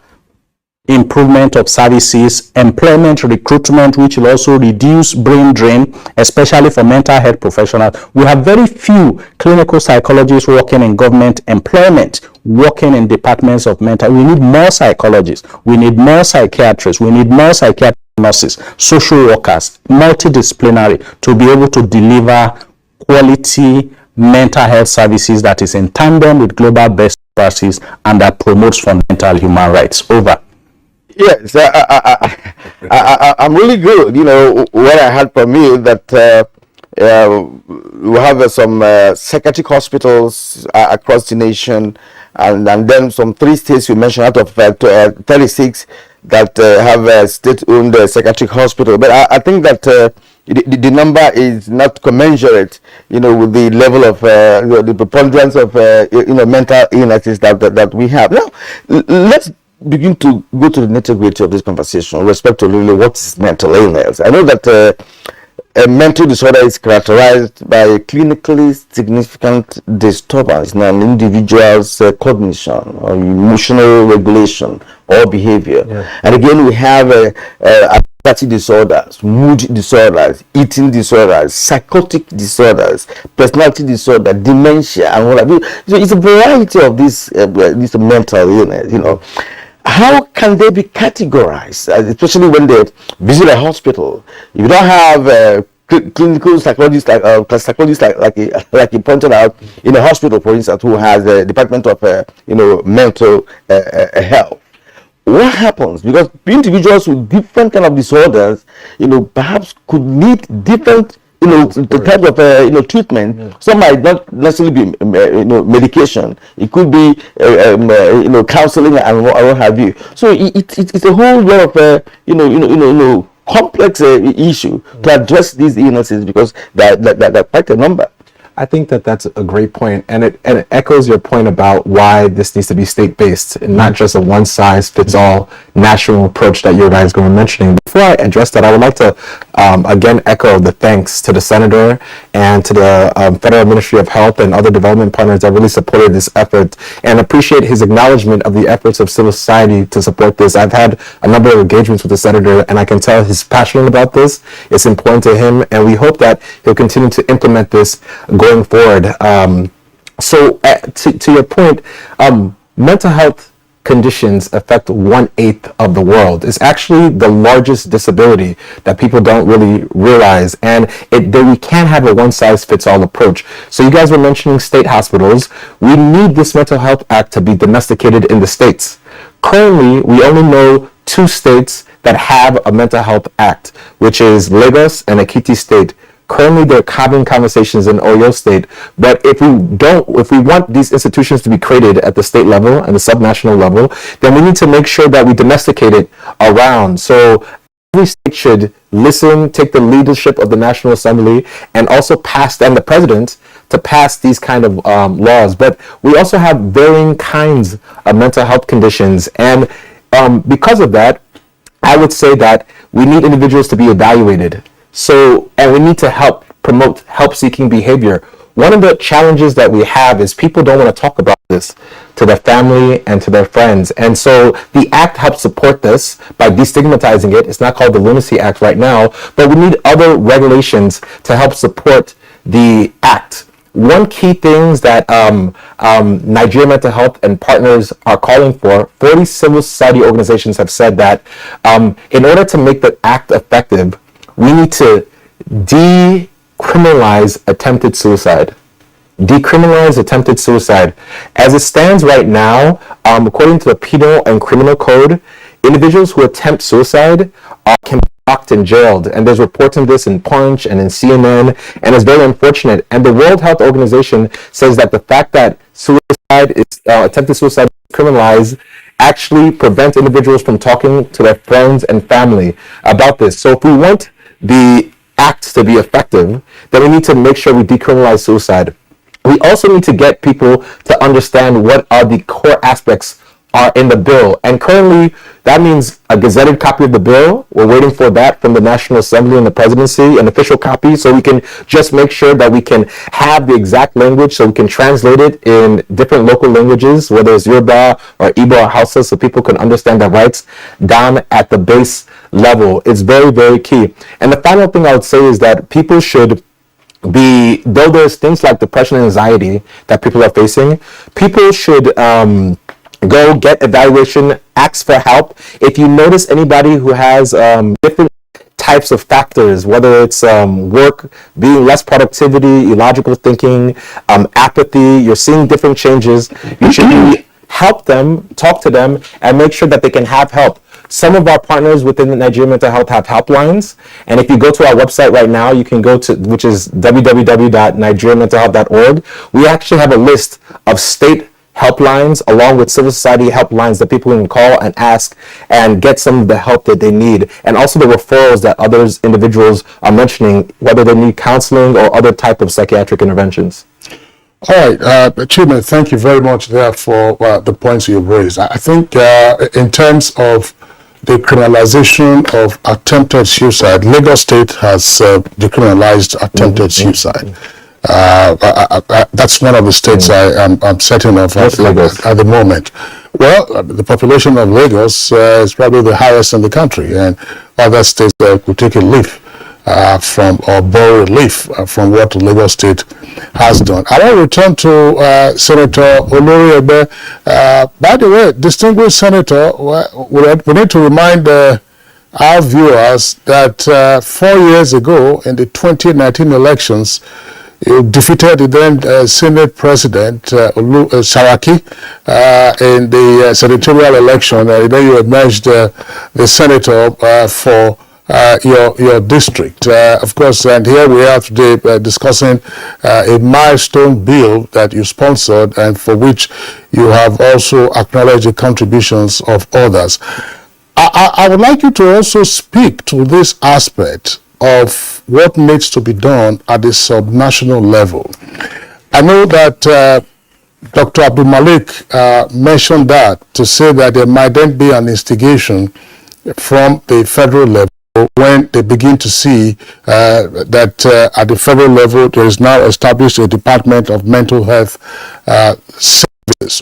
improvement of services, employment, recruitment, which will also reduce brain drain, especially for mental health professionals. We have very few clinical psychologists working in government employment, working in departments of mental. We need more psychologists. We need more psychiatrists. We need more psychiatric nurses, social workers, multidisciplinary, to be able to deliver quality mental health services that is in tandem with global best practices and that promotes fundamental human rights. Over. Yes, I'm really good. You know, what I heard from you that we have some psychiatric hospitals across the nation, and then some 3 states you mentioned out of 36 that have state-owned psychiatric hospital. But I think that the number is not commensurate, you know, with the level of the preponderance of mental illnesses that we have. Now, let's begin to go to the nitty-gritty of this conversation with respect to really what is mental illness. I know that a mental disorder is characterized by a clinically significant disturbance in an individual's cognition or emotional regulation or behavior. Yeah. And again, we have anxiety disorders, mood disorders, eating disorders, psychotic disorders, personality disorder, dementia, and what have you. So it's a variety of this mental illness, you know. How can they be categorized, especially when they visit a hospital? If you don't have clinical psychologists like you pointed out in a hospital, for instance, who has a department of mental health. What happens? Because individuals with different kind of disorders, perhaps could need different the type of treatment. Yeah. Some might not necessarily be medication. It could be counseling and what have you. So it's a whole lot of complex issue to address these illnesses, because they're quite a number. I think that's a great point, and it echoes your point about why this needs to be state-based and not just a one-size-fits-all national approach that you guys were mentioning. Before I address that, I would like to again echo the thanks to the Senator and to the Federal Ministry of Health and other development partners that really supported this effort, and appreciate his acknowledgement of the efforts of civil society to support this. I've had a number of engagements with the Senator, and I can tell he's passionate about this. It's important to him, and we hope that he'll continue to implement this going forward. So to your point, mental health conditions affect 1/8 of the world. It's actually the largest disability that people don't really realize, and we can't have a one-size-fits-all approach. So you guys were mentioning state hospitals. We need this Mental Health Act to be domesticated in the states. Currently, we only know 2 states that have a Mental Health Act, which is Lagos and Ekiti State. Currently, there are having conversations in Oyo State, but if we want these institutions to be created at the state level and the subnational level, then we need to make sure that we domesticate it around. So every state should listen, take the leadership of the National Assembly, and also the president to pass these kind of laws. But we also have varying kinds of mental health conditions, and because of that, I would say that we need individuals to be evaluated. So, and we need to promote help-seeking behavior. One of the challenges that we have is people don't want to talk about this to their family and to their friends. And so the act helps support this by destigmatizing it. It's not called the Lunacy Act right now, but we need other regulations to help support the act. One key things that Nigeria Mental Health and partners are calling for, 40 civil society organizations have said that in order to make the act effective, we need to decriminalize attempted suicide. Decriminalize attempted suicide. As it stands right now, according to the Penal and Criminal Code, individuals who attempt suicide can be locked and jailed. And there's reports on this in Punch and in CNN, and it's very unfortunate. And the World Health Organization says that the fact that attempted suicide is criminalized actually prevents individuals from talking to their friends and family about this. So if we want the act to be effective, then we need to make sure we decriminalize suicide. we also need to get people to understand what are the core aspects are in the bill. And currently, that means a gazetted copy of the bill. We're waiting for that from the National Assembly and the presidency, an official copy, so we can just make sure that we can have the exact language, so we can translate it in different local languages, whether it's Yoruba or Igbo or Hausa, so people can understand the rights down at the base level. It's very, very key. And the final thing I would say is that people should be, though there's things like depression and anxiety that people are facing, people should go get evaluation, ask for help. If you notice anybody who has different types of factors, whether it's work being less productivity, illogical thinking, apathy, you're seeing different changes, you should help them, talk to them, and make sure that they can have help. Some of our partners within the Nigerian Mental Health have helplines, and if you go to our website right now, you can go to, which is www.nigerianmentalhealth.org. We actually have a list of state helplines along with civil society helplines that people can call and ask and get some of the help that they need, and also the referrals that others individuals are mentioning, whether they need counseling or other type of psychiatric interventions. All right, Chima, thank you very much there for the points you've raised. I think in terms of the criminalization of attempted suicide, Lagos State has decriminalized attempted suicide. That's one of the states I'm setting off at the moment. Well, the population of Lagos is probably the highest in the country, and other states could take a leaf from, or borrow a leaf from what Lagos State has done. I want to return to Senator Olori Egbe. By the way, distinguished Senator, we need to remind our viewers that 4 years ago in the 2019 elections, you defeated the then Senate President Saraki in the senatorial election, and then you emerged the senator for your district. Of course, and here we are today discussing a milestone bill that you sponsored and for which you have also acknowledged the contributions of others. I would like you to also speak to this aspect of what needs to be done at the subnational level. I know that Dr. Abdul Malik mentioned that to say that there might then be an instigation from the federal level when they begin to see that at the federal level there is now established a Department of Mental Health Services.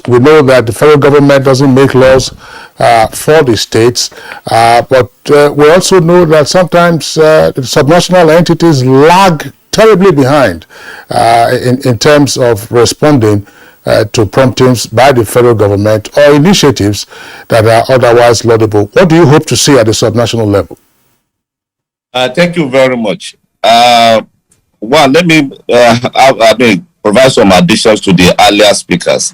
We know that the federal government doesn't make laws for the states, but we also know that sometimes the subnational entities lag terribly behind in terms of responding to promptings by the federal government or initiatives that are otherwise laudable. What do you hope to see at the subnational level? Thank you very much. Well, let me provide some additions to the earlier speakers.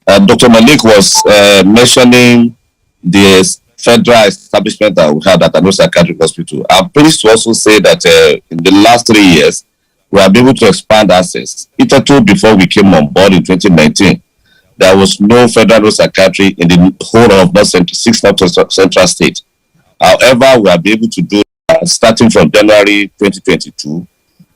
Dr. Malik was mentioning the federal establishment that we had at Ado Psychiatric Hospital. I'm pleased to also say that in the last 3 years, we have been able to expand access. Hitherto, before we came on board in 2019, there was no federal psychiatry in the whole of North Central, 6 North Central State. However, we have been able to do that starting from January 2022.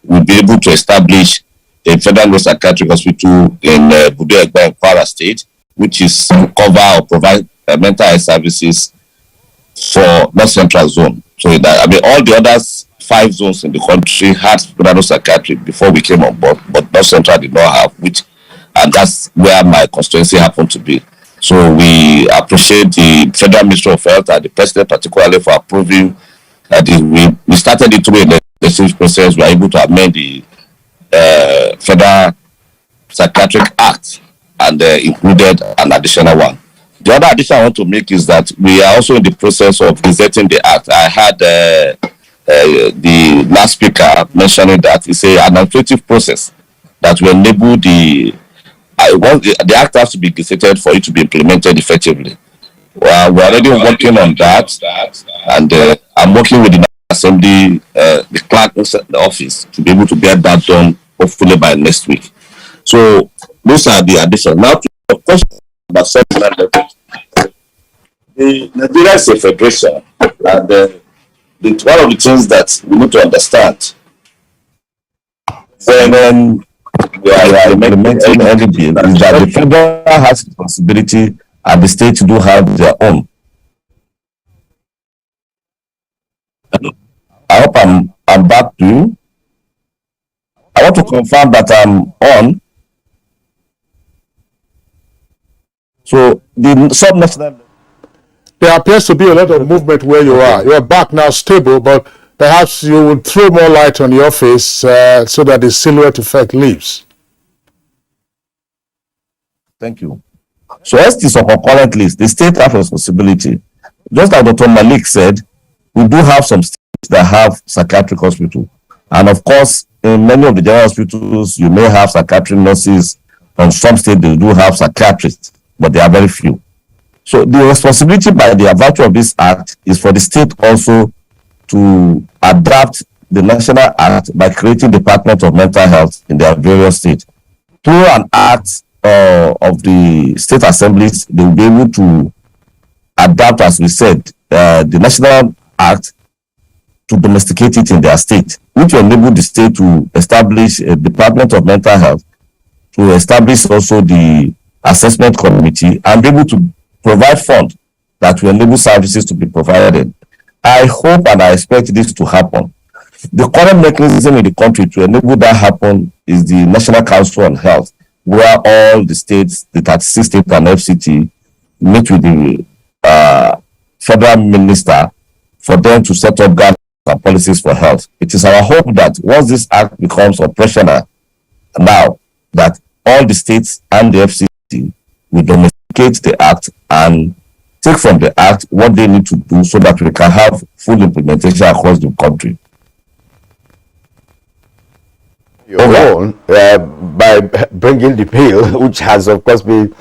We'll be able to establish a federal psychiatric hospital in Budo Egba in Kwara State, which is cover or provide mental health services for North Central Zone. So that, all the other 5 zones in the country had federal psychiatry before we came on board, but North Central did not have, and that's where my constituency happened to be. So we appreciate the Federal Ministry of Health and the President particularly for approving that. We started it through a legislative process. We are able to amend the Federal Psychiatric Act and included an additional one. The other addition I want to make is that we are also in the process of gazetting the act. I had the last speaker mentioning that it's an administrative process that will enable the act has to be gazetted for it to be implemented effectively. Well, we're already working on that, and I'm working with the Assembly, the clerk in the office to be able to get that done hopefully by next week. So those are the additions. Now, to the question about subnational level, Nigeria is a federation, and one of the things that we need to understand when we are implementing any bill is that the federal has responsibility and the states do have their own. I hope I'm back to you. I want to confirm that I'm on. So the subnational. There appears to be a lot of movement where you are. You are back now, stable, but perhaps you would throw more light on your face so that the silhouette effect leaves. Thank you. So as this of our current list, the state have responsibility. Just like Dr. Malik said, we do have some states that have psychiatric hospital. And of course, in many of the general hospitals, you may have psychiatric nurses. On some states, they do have psychiatrists, but they are very few. So the responsibility by the virtue of this act is for the state also to adapt the national act by creating Department of Mental Health in their various states. Through an act of the state assemblies, they will be able to adapt, as we said, the national act to domesticate it in their state, which will enable the state to establish a Department of Mental Health, to establish also the assessment committee, and be able to provide funds that will enable services to be provided. I hope and I expect this to happen. The current mechanism in the country to enable that happen is the National Council on Health, where all the states, the 36 states and FCT, meet with the federal minister for them to set up guidelines and policies for health. It is our hope that once this act becomes operational, now that all the states and the FCT will domesticate the act and take from the act what they need to do so that we can have full implementation across the country. Your own by bringing the bill, which has of course been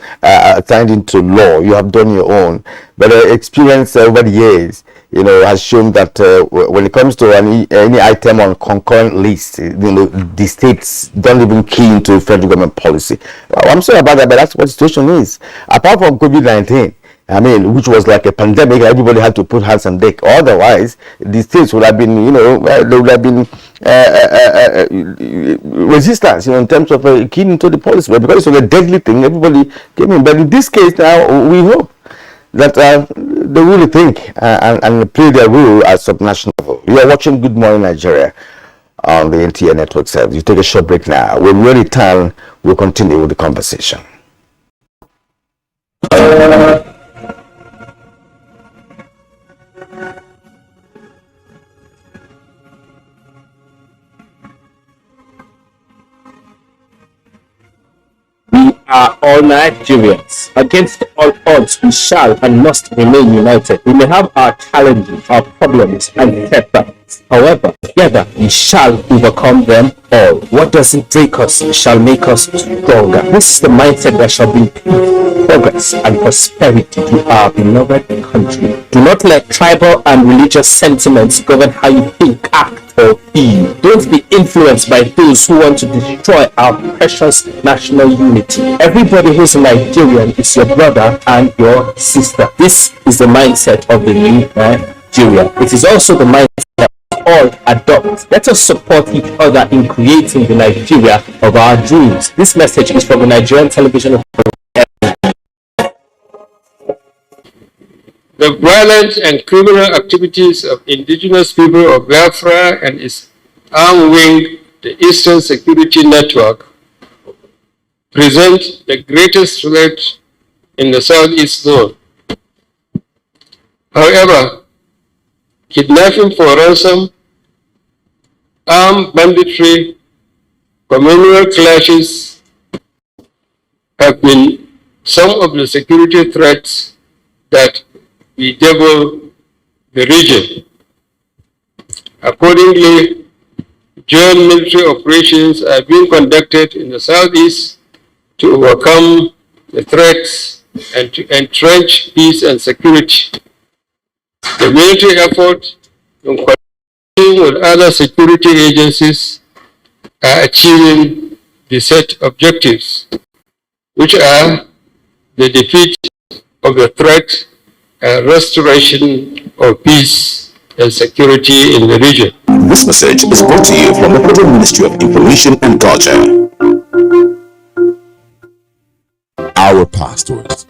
turned into law. You have done your own, but experience over the years, has shown that when it comes to any item on concurrent list, the states don't even key into federal government policy. I'm sorry about that, but that's what the situation is. Apart from COVID-19, which was like a pandemic, everybody had to put hands on deck. Otherwise, the states would have been, there would have been resistance, in terms of keying into the policy. But because it was a deadly thing, everybody came in. But in this case now, we hope that they really think and play their role at subnational level. You are watching Good Morning Nigeria on the NTA network service. You take a short break now. When we return, we'll continue with the conversation. We are all Nigerians. Against all odds, we shall and must remain united. We may have our challenges, our problems, and setbacks. However, together we shall overcome them all. What doesn't break us shall make us stronger. This is the mindset that shall bring peace, progress, and prosperity to our beloved country. Do not let tribal and religious sentiments govern how you think, act, or feel. Don't be influenced by those who want to destroy our precious national unity. Everybody who's a Nigerian is your brother and your sister. This is the mindset of the new Nigeria. It is also the mindset that we all adopt. Let us support each other in creating the Nigeria of our dreams. This message is from the Nigerian television. The violent and criminal activities of indigenous people of Biafra and its arm wing, the Eastern Security Network, present the greatest threat in the Southeast zone. However, kidnapping for ransom, armed banditry, communal clashes have been some of the security threats that bedevil the region. Accordingly, joint military operations are being conducted in the Southeast to overcome the threats and to entrench peace and security. The military effort in coordination with other security agencies are achieving the set objectives, which are the defeat of the threat and restoration of peace and security in the region. This message is brought to you from the Federal Ministry of Information and Culture. our pastors,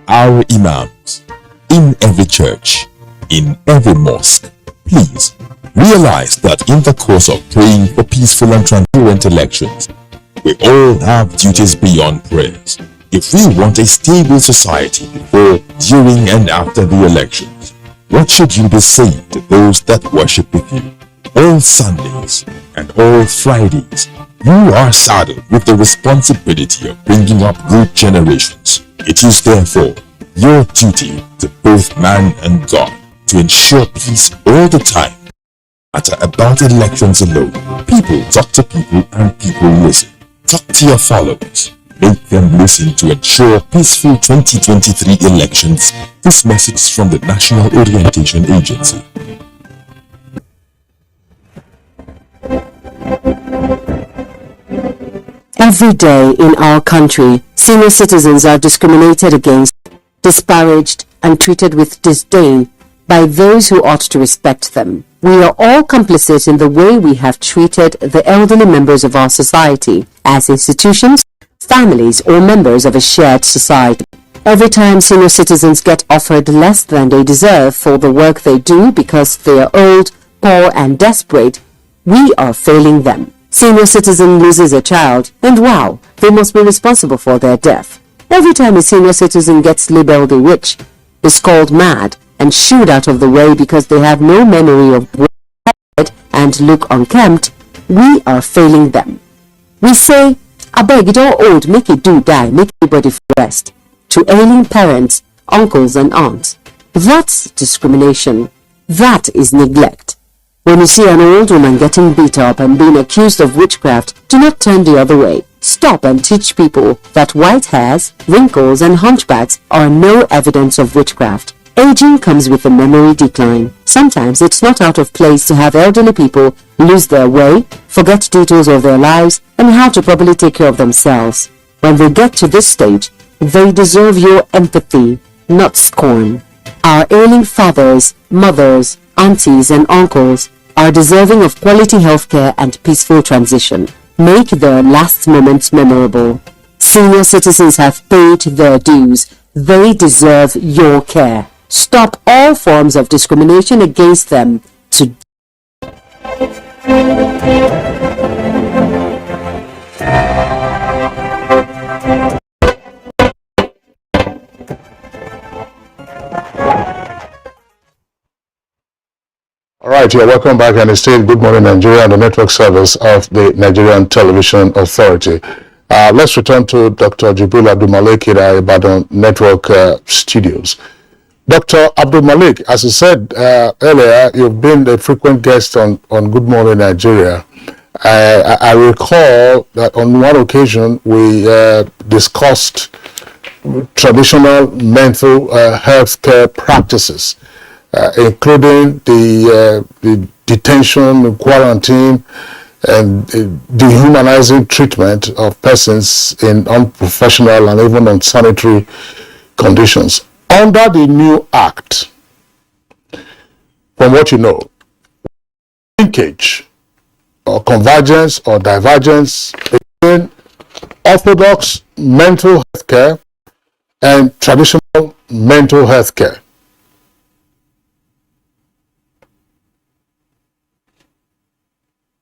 our imams, in every church, in every mosque. Please realize that in the course of praying for peaceful and transparent elections, we all have duties beyond prayers. If we want a stable society before, during, and after the elections, what should you be saying to those that worship with you? All Sundays and all Fridays, you are saddled with the responsibility of bringing up good generations. It is therefore your duty to both man and God to ensure peace all the time. Matter about elections alone. People talk to people and people listen. Talk to your followers. Make them listen to ensure peaceful 2023 elections. This message from the National Orientation Agency. Every day in our country, senior citizens are discriminated against, disparaged, and treated with disdain by those who ought to respect them. We are all complicit in the way we have treated the elderly members of our society as institutions, families, or members of a shared society. Every time senior citizens get offered less than they deserve for the work they do because they are old, poor, and desperate, we are failing them. Senior citizen loses a child, and wow, they must be responsible for their death. Every time a senior citizen gets labeled a witch, is called mad, and shooed out of the way because they have no memory of blood and look unkempt, we are failing them. We say, I beg it all old, make it do die, make everybody rest, to ailing parents, uncles and aunts. That's discrimination. That is neglect. When you see an old woman getting beat up and being accused of witchcraft, do not turn the other way. Stop and teach people that white hairs, wrinkles and hunchbacks are no evidence of witchcraft. Aging comes with a memory decline. Sometimes it's not out of place to have elderly people lose their way, forget details of their lives, and how to properly take care of themselves. When they get to this stage, they deserve your empathy, not scorn. Our ailing fathers, mothers, aunties, and uncles are deserving of quality healthcare and peaceful transition. Make their last moments memorable. Senior citizens have paid their dues. They deserve your care. Stop all forms of discrimination against them today. All right, you're welcome back, and stay Good Morning Nigeria and the network service of the Nigerian Television Authority. Let's return to Dr. Jibril Abdul Malik in our Ibadan Network studios. Dr. Abdul Malik, as I said earlier, you've been a frequent guest on Good Morning Nigeria. I recall that on one occasion we discussed traditional mental health care practices, including the detention, quarantine, and dehumanizing treatment of persons in unprofessional and even unsanitary conditions. Under the new act, from what you know, linkage or convergence or divergence between orthodox mental health care and traditional mental health care?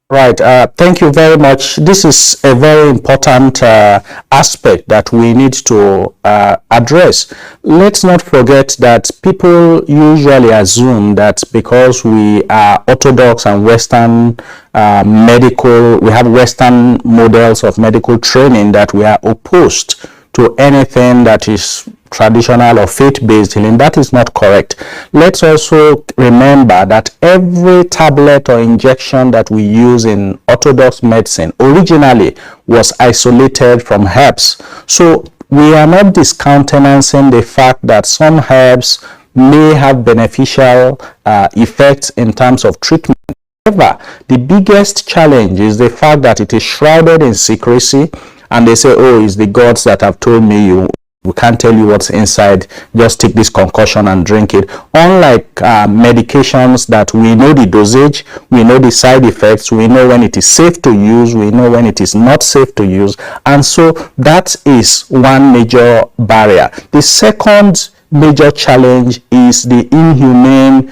Right. Thank you very much. This is a very important aspect that we need to address. Let's not forget that people usually assume that because we are orthodox and Western medical, we have Western models of medical training, that we are opposed to anything that is traditional or faith-based healing. That is not correct. Let's also remember that every tablet or injection that we use in orthodox medicine originally was isolated from herbs. So we are not discountenancing the fact that some herbs may have beneficial effects in terms of treatment. However, the biggest challenge is the fact that it is shrouded in secrecy, and they say, oh, it's the gods that have told me you we can't tell you what's inside, just take this concoction and drink it. Unlike medications that we know the dosage, we know the side effects, we know when it is safe to use, we know when it is not safe to use, and so that is one major barrier. The second major challenge is the inhumane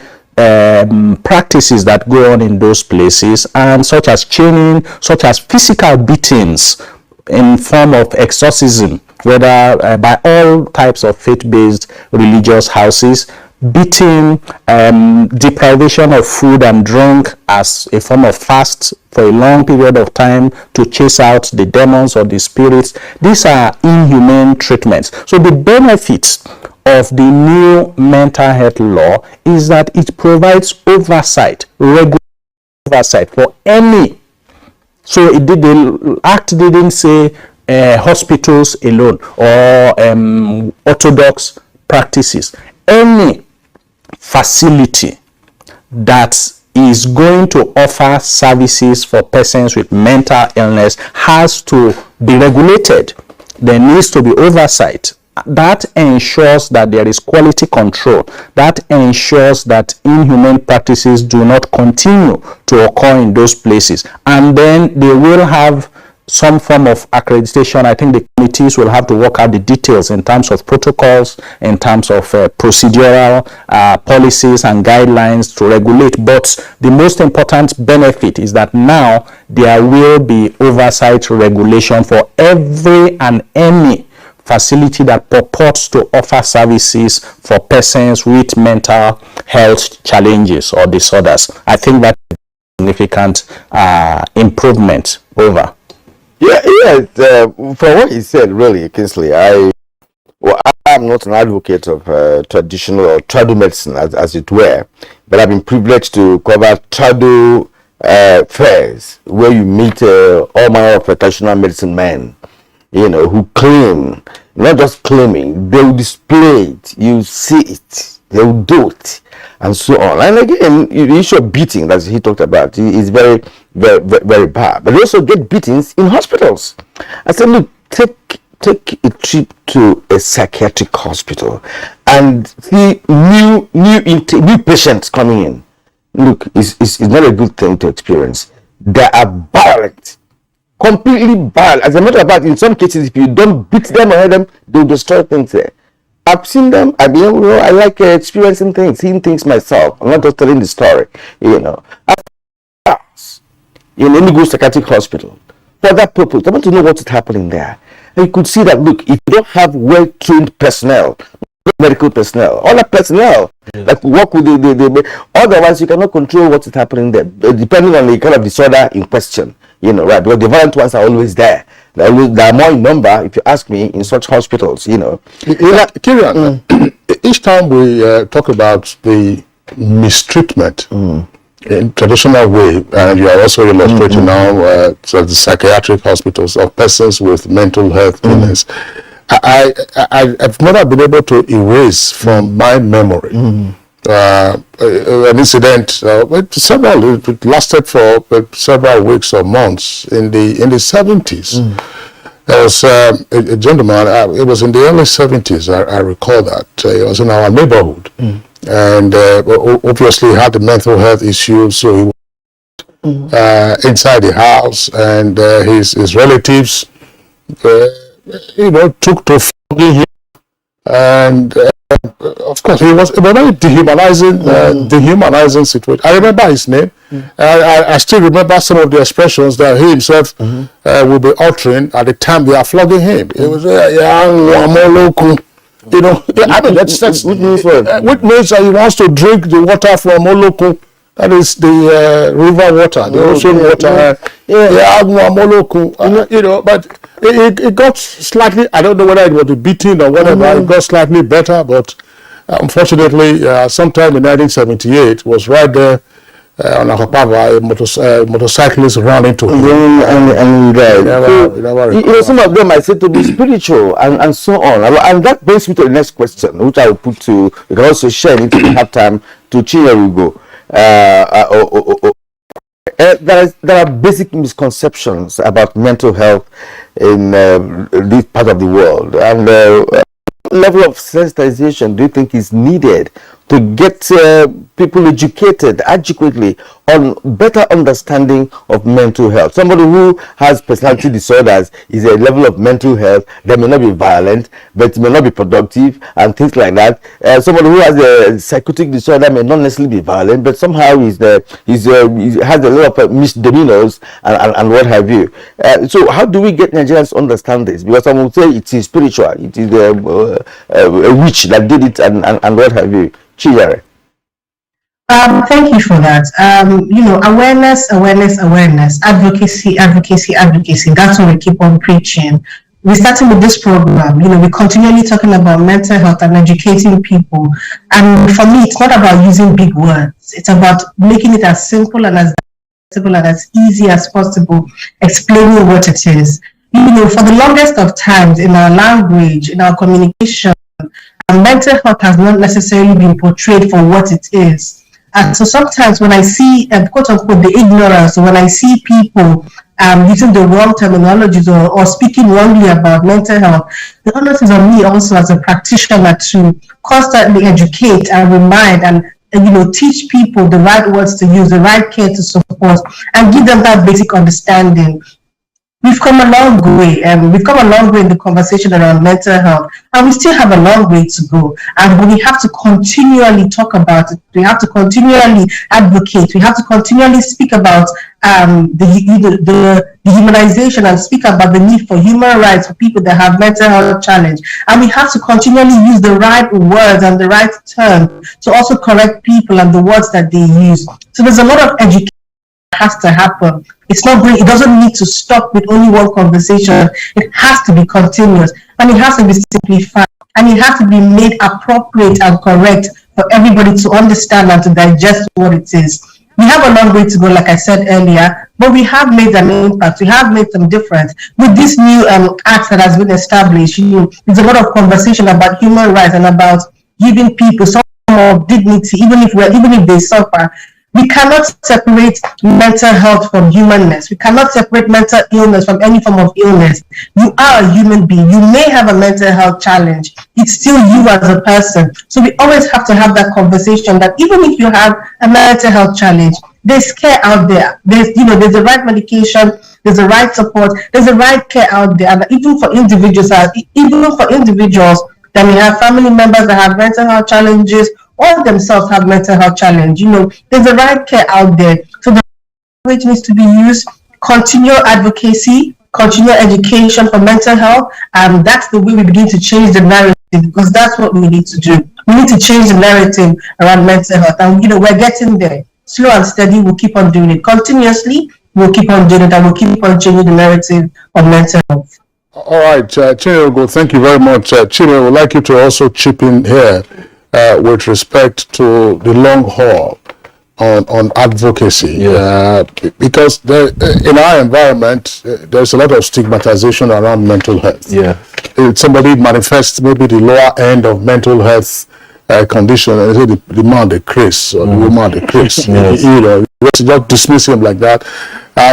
practices that go on in those places, and such as chaining, such as physical beatings in form of exorcism, whether by all types of faith-based religious houses, beating, deprivation of food and drink as a form of fast for a long period of time to chase out the demons or the spirits. These are inhumane treatments. So the benefits of the new mental health law is that it provides oversight, regular oversight for any. So the act didn't say hospitals alone or orthodox practices. Any facility that is going to offer services for persons with mental illness has to be regulated. There needs to be oversight. That ensures that there is quality control. That ensures that inhumane practices do not continue to occur in those places. And then they will have some form of accreditation. I think the committees will have to work out the details in terms of protocols, in terms of procedural policies and guidelines to regulate. But the most important benefit is that now there will be oversight regulation for every and any facility that purports to offer services for persons with mental health challenges or disorders. I think that's a significant improvement over. For what he said, really, Kingsley, I am not an advocate of traditional or tradu medicine, as it were, but I've been privileged to cover tradu fairs where you meet all manner of traditional medicine men, who claim, not just claiming, they will display it, you see it, they will do it, and so on. And again, the issue of beating that he talked about is very, very, very, very bad. But they also get beatings in hospitals. I said, look, take a trip to a psychiatric hospital and see new patients coming in. Look, it's not a good thing to experience. They are violent. Completely bad. As a matter of fact, in some cases, if you don't beat them or hurt them, they'll destroy things there. I've seen them. I like experiencing things, seeing things myself. I'm not just telling the story, In any good psychiatric hospital, for that purpose, I want to know what is happening there. And you could see that, look, if you don't have well-trained personnel, medical personnel, other personnel that work with the otherwise you cannot control what is happening there, depending on the kind of disorder in question. Right? Because the violent ones are always there. They are more in number, if you ask me, in such hospitals. Kieran, each time we talk about the mistreatment in traditional way, and you are also illustrating now so the psychiatric hospitals of persons with mental health illness, I've never been able to erase from my memory an incident. It lasted for several weeks or months in the 70s. There was a gentleman. It was in the early 70s. I recall that it was in our neighborhood, and obviously had a mental health issue. So he was inside the house, and his relatives, took to flogging him, and of course, it was a very dehumanizing situation. I remember his name. I still remember some of the expressions that he himself will be uttering at the time they are flogging him. It was, I mean, that's which means that he wants to drink the water from Moloko. That is the river water, the ocean water. But it got slightly, I don't know whether it was a beating or whatever, it got slightly better, but unfortunately, sometime in 1978, was right there on Akopava, a motorcyclist ran into him. And died. Some of them I said to be spiritual and so on. And that brings me to the next question, which I will put to, you can also share it if you have time, to Chinyarugo. There are basic misconceptions about mental health in this part of the world, and level of sensitization do you think is needed to get people educated adequately on better understanding of mental health? Somebody who has personality disorders is a level of mental health that may not be violent, but may not be productive and things like that. Somebody who has a psychotic disorder may not necessarily be violent, but somehow he has a lot of misdemeanors and what have you. So how do we get Nigerians to understand this? Because some will say it is spiritual, it is a witch that did it and what have you. Chiyere. Thank you for that. Awareness, advocacy. That's what we keep on preaching. We're starting with this program. We're continually talking about mental health and educating people. And for me, it's not about using big words. It's about making it as simple and as easy as possible, explaining what it is. For the longest of times in our language, in our communication, mental health has not necessarily been portrayed for what it is. And so sometimes when I see, quote unquote, the ignorance, or when I see people using the wrong terminologies or speaking wrongly about mental health, the onus is on me also as a practitioner to constantly educate and remind and teach people the right words to use, the right care to support, and give them that basic understanding. We've come a long way, and we've come a long way in the conversation around mental health, and we still have a long way to go. And we have to continually talk about it. We have to continually advocate. We have to continually speak about the humanization and speak about the need for human rights for people that have mental health challenge. And we have to continually use the right words and the right term to also correct people and the words that they use. So there's a lot of education has to happen. It's not great. It doesn't need to stop with only one conversation. It has to be continuous, and it has to be simplified, and it has to be made appropriate and correct for everybody to understand and to digest what it is. We have a long way to go, like I said earlier, but we have made an impact. We have made some difference with this new act that has been established. There's a lot of conversation about human rights and about giving people some form of dignity, even if they suffer. We cannot separate mental health from humanness. We cannot separate mental illness from any form of illness. You are a human being. You may have a mental health challenge. It's still you as a person. So we always have to have that conversation that even if you have a mental health challenge, there's care out there. There's the right medication, there's the right support, there's the right care out there. And even for individuals that may have family members that have mental health challenges, or themselves have mental health challenge, there's a right care out there. So the language needs to be used, continual advocacy, continual education for mental health, and that's the way we begin to change the narrative, because that's what we need to do. We need to change the narrative around mental health, and we're getting there. Slow and steady, we'll keep on doing it. Continuously, we'll keep on doing it, and we'll keep on changing the narrative of mental health. All right, Chinero, thank you very much. Chinero, I would like you to also chip in here with respect to the long haul on advocacy. Yes. Because in our environment, there's a lot of stigmatization around mental health. Yeah. If somebody manifests maybe the lower end of mental health condition, and they say the man the Chris or the woman the Chris, yes. You just dismiss him like that.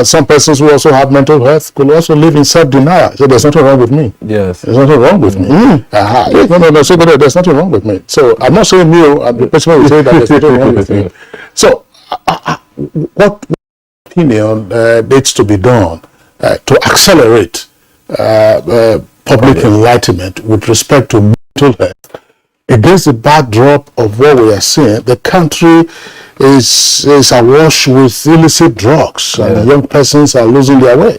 Some persons who also have mental health could also live in self-denial. So there's nothing wrong with me. Yes. There's nothing wrong with me. No. So there's nothing wrong with me. So I'm not saying you. I'm the person who will say that there's nothing wrong with me. So what opinion needs to be done to accelerate public enlightenment with respect to mental health against the backdrop of what we are seeing? The country is awash with illicit drugs, and young persons are losing their way.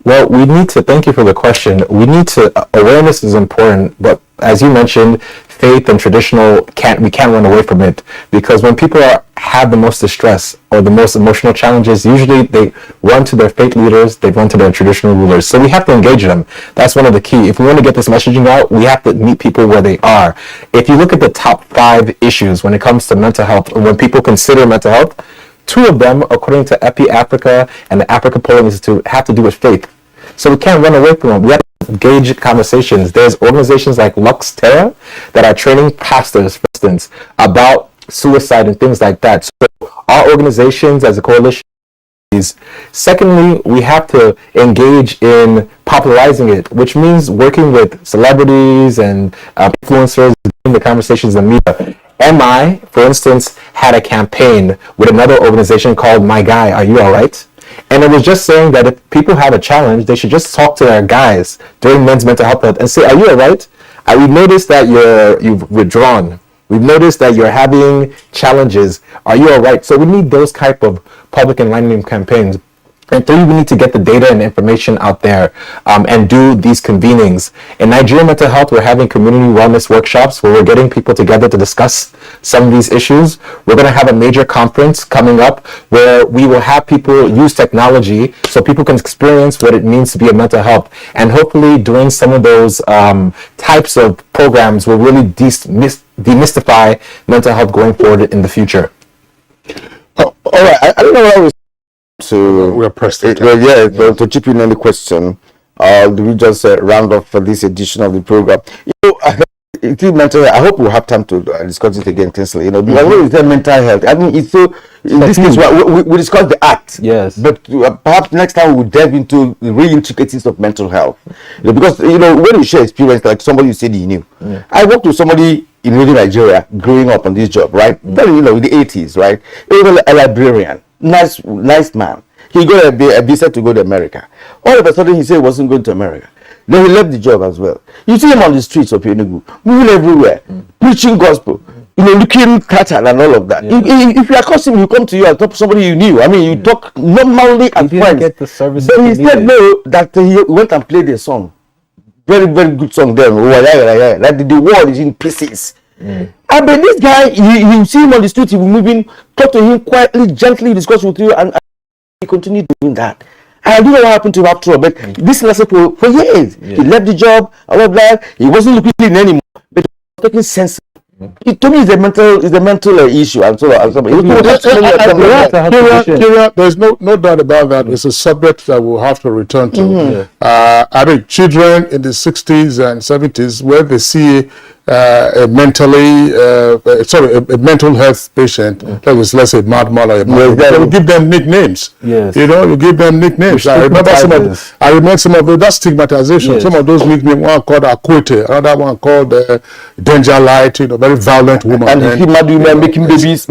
Well, we need to, thank you for the question. Awareness is important, but as you mentioned, faith and traditional, we can't run away from it, because when people have the most distress or the most emotional challenges, usually they run to their faith leaders, they run to their traditional rulers. So we have to engage them. That's one of the key. If we want to get this messaging out, we have to meet people where they are. If you look at the top 5 issues when it comes to mental health, when people consider mental health, 2 of them, according to EPI Africa and the Africa Polling Institute, have to do with faith. So we can't run away from them. We have to engage conversations. There's organizations like Lux Terra that are training pastors, for instance, about suicide and things like that. So our organizations as a coalition Secondly, we have to engage in popularizing it, which means working with celebrities and influencers in the conversations in the media. MI, for instance, had a campaign with another organization called My Guy, Are You Alright? And it was just saying that if people have a challenge, they should just talk to their guys during Men's Mental Health Month and say, are you alright? We've noticed that you've withdrawn. We've noticed that you're having challenges. Are you alright? So we need those type of public enlightenment campaigns. And three, we need to get the data and information out there and do these convenings. In Nigeria Mental Health, we're having community wellness workshops where we're getting people together to discuss some of these issues. We're going to have a major conference coming up where we will have people use technology so people can experience what it means to be a mental health. And hopefully doing some of those types of programs will really demystify mental health going forward in the future. Oh, all right, I don't know what I was we're pressed. To chip in any question, do we just round off for this edition of the program? Mental health, I hope we'll have time to discuss it again intensely. Because when we say mental health, I mean, it's so. In this case, we discuss the act. Yes. But perhaps next time we'll delve into the real intricacies of mental health. Because when you share experience, like somebody you said you knew, I worked with somebody in rural Nigeria growing up on this job, right? Very, in the 80s, right? He was a librarian. Nice man. He got a visa to go to America. All of a sudden, he said he wasn't going to America. Then he left the job as well. You see him on the streets of Enugu, moving everywhere, preaching gospel, looking tattered and all of that. If you accost him, he'll come to you and talk to somebody you knew. I mean, you talk normally as friends. Get the service. But he said no, that he went and played a song. Very, very good song then. Like the world is in pieces. I mean, this guy, you see him on the street, he will move in, talk to him quietly, gently, discuss with you, and he continued doing that. I don't know what happened to him after all, but this lasted for years. He left the job, all of that. He wasn't looking clean anymore, but he was taking sense. It to me is a mental issue, and so there's no doubt about that. It's a subject that we'll have to return to. I think children in the 60s and 70s, where they see a mental health patient, let's say madman or you give them nicknames. Yes. You give them nicknames. I remember some of that stigmatization. Yes. Some of those nicknames, one called Akwete, another one called Danger Light, very violent woman. And making babies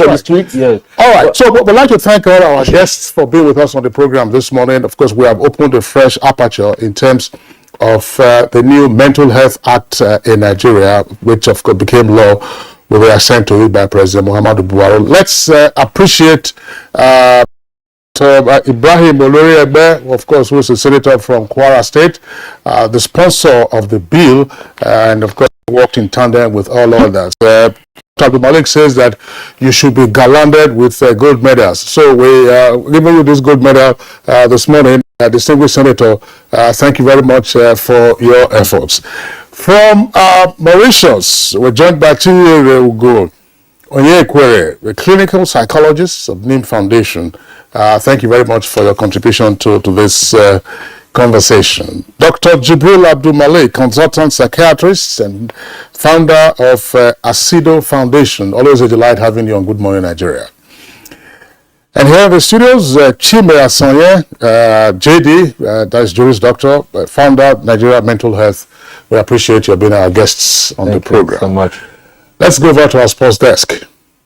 on the streets. Yes. All right. So we'd like to thank all our guests for being with us on the program this morning. Of course, we have opened a fresh aperture in terms of the new Mental Health Act in Nigeria, which of course became law with the assent to it by President Muhammadu Buhari. Let's appreciate Ibrahim Oloriegbe, of course, who is a senator from Kwara State, the sponsor of the bill, and of course worked in tandem with all others. Dr. Malik says that you should be garlanded with gold medals. So we giving you this gold medal this morning. Distinguished Senator, thank you very much for your efforts. From Mauritius, we're joined by Chinyere Ugo Onyekwere, the clinical psychologist of NIM Foundation. Thank you very much for your contribution to this conversation. Dr. Jibril Abdul Malik, consultant psychiatrist and founder of Asido Foundation. Always a delight having you on Good Morning Nigeria. And here in the studios, Chime Asanye, JD, that is Juris Doctor, founder of Nigeria Mental Health. We appreciate you being our guests on the program. Thank you so much. Let's go over to our sports desk.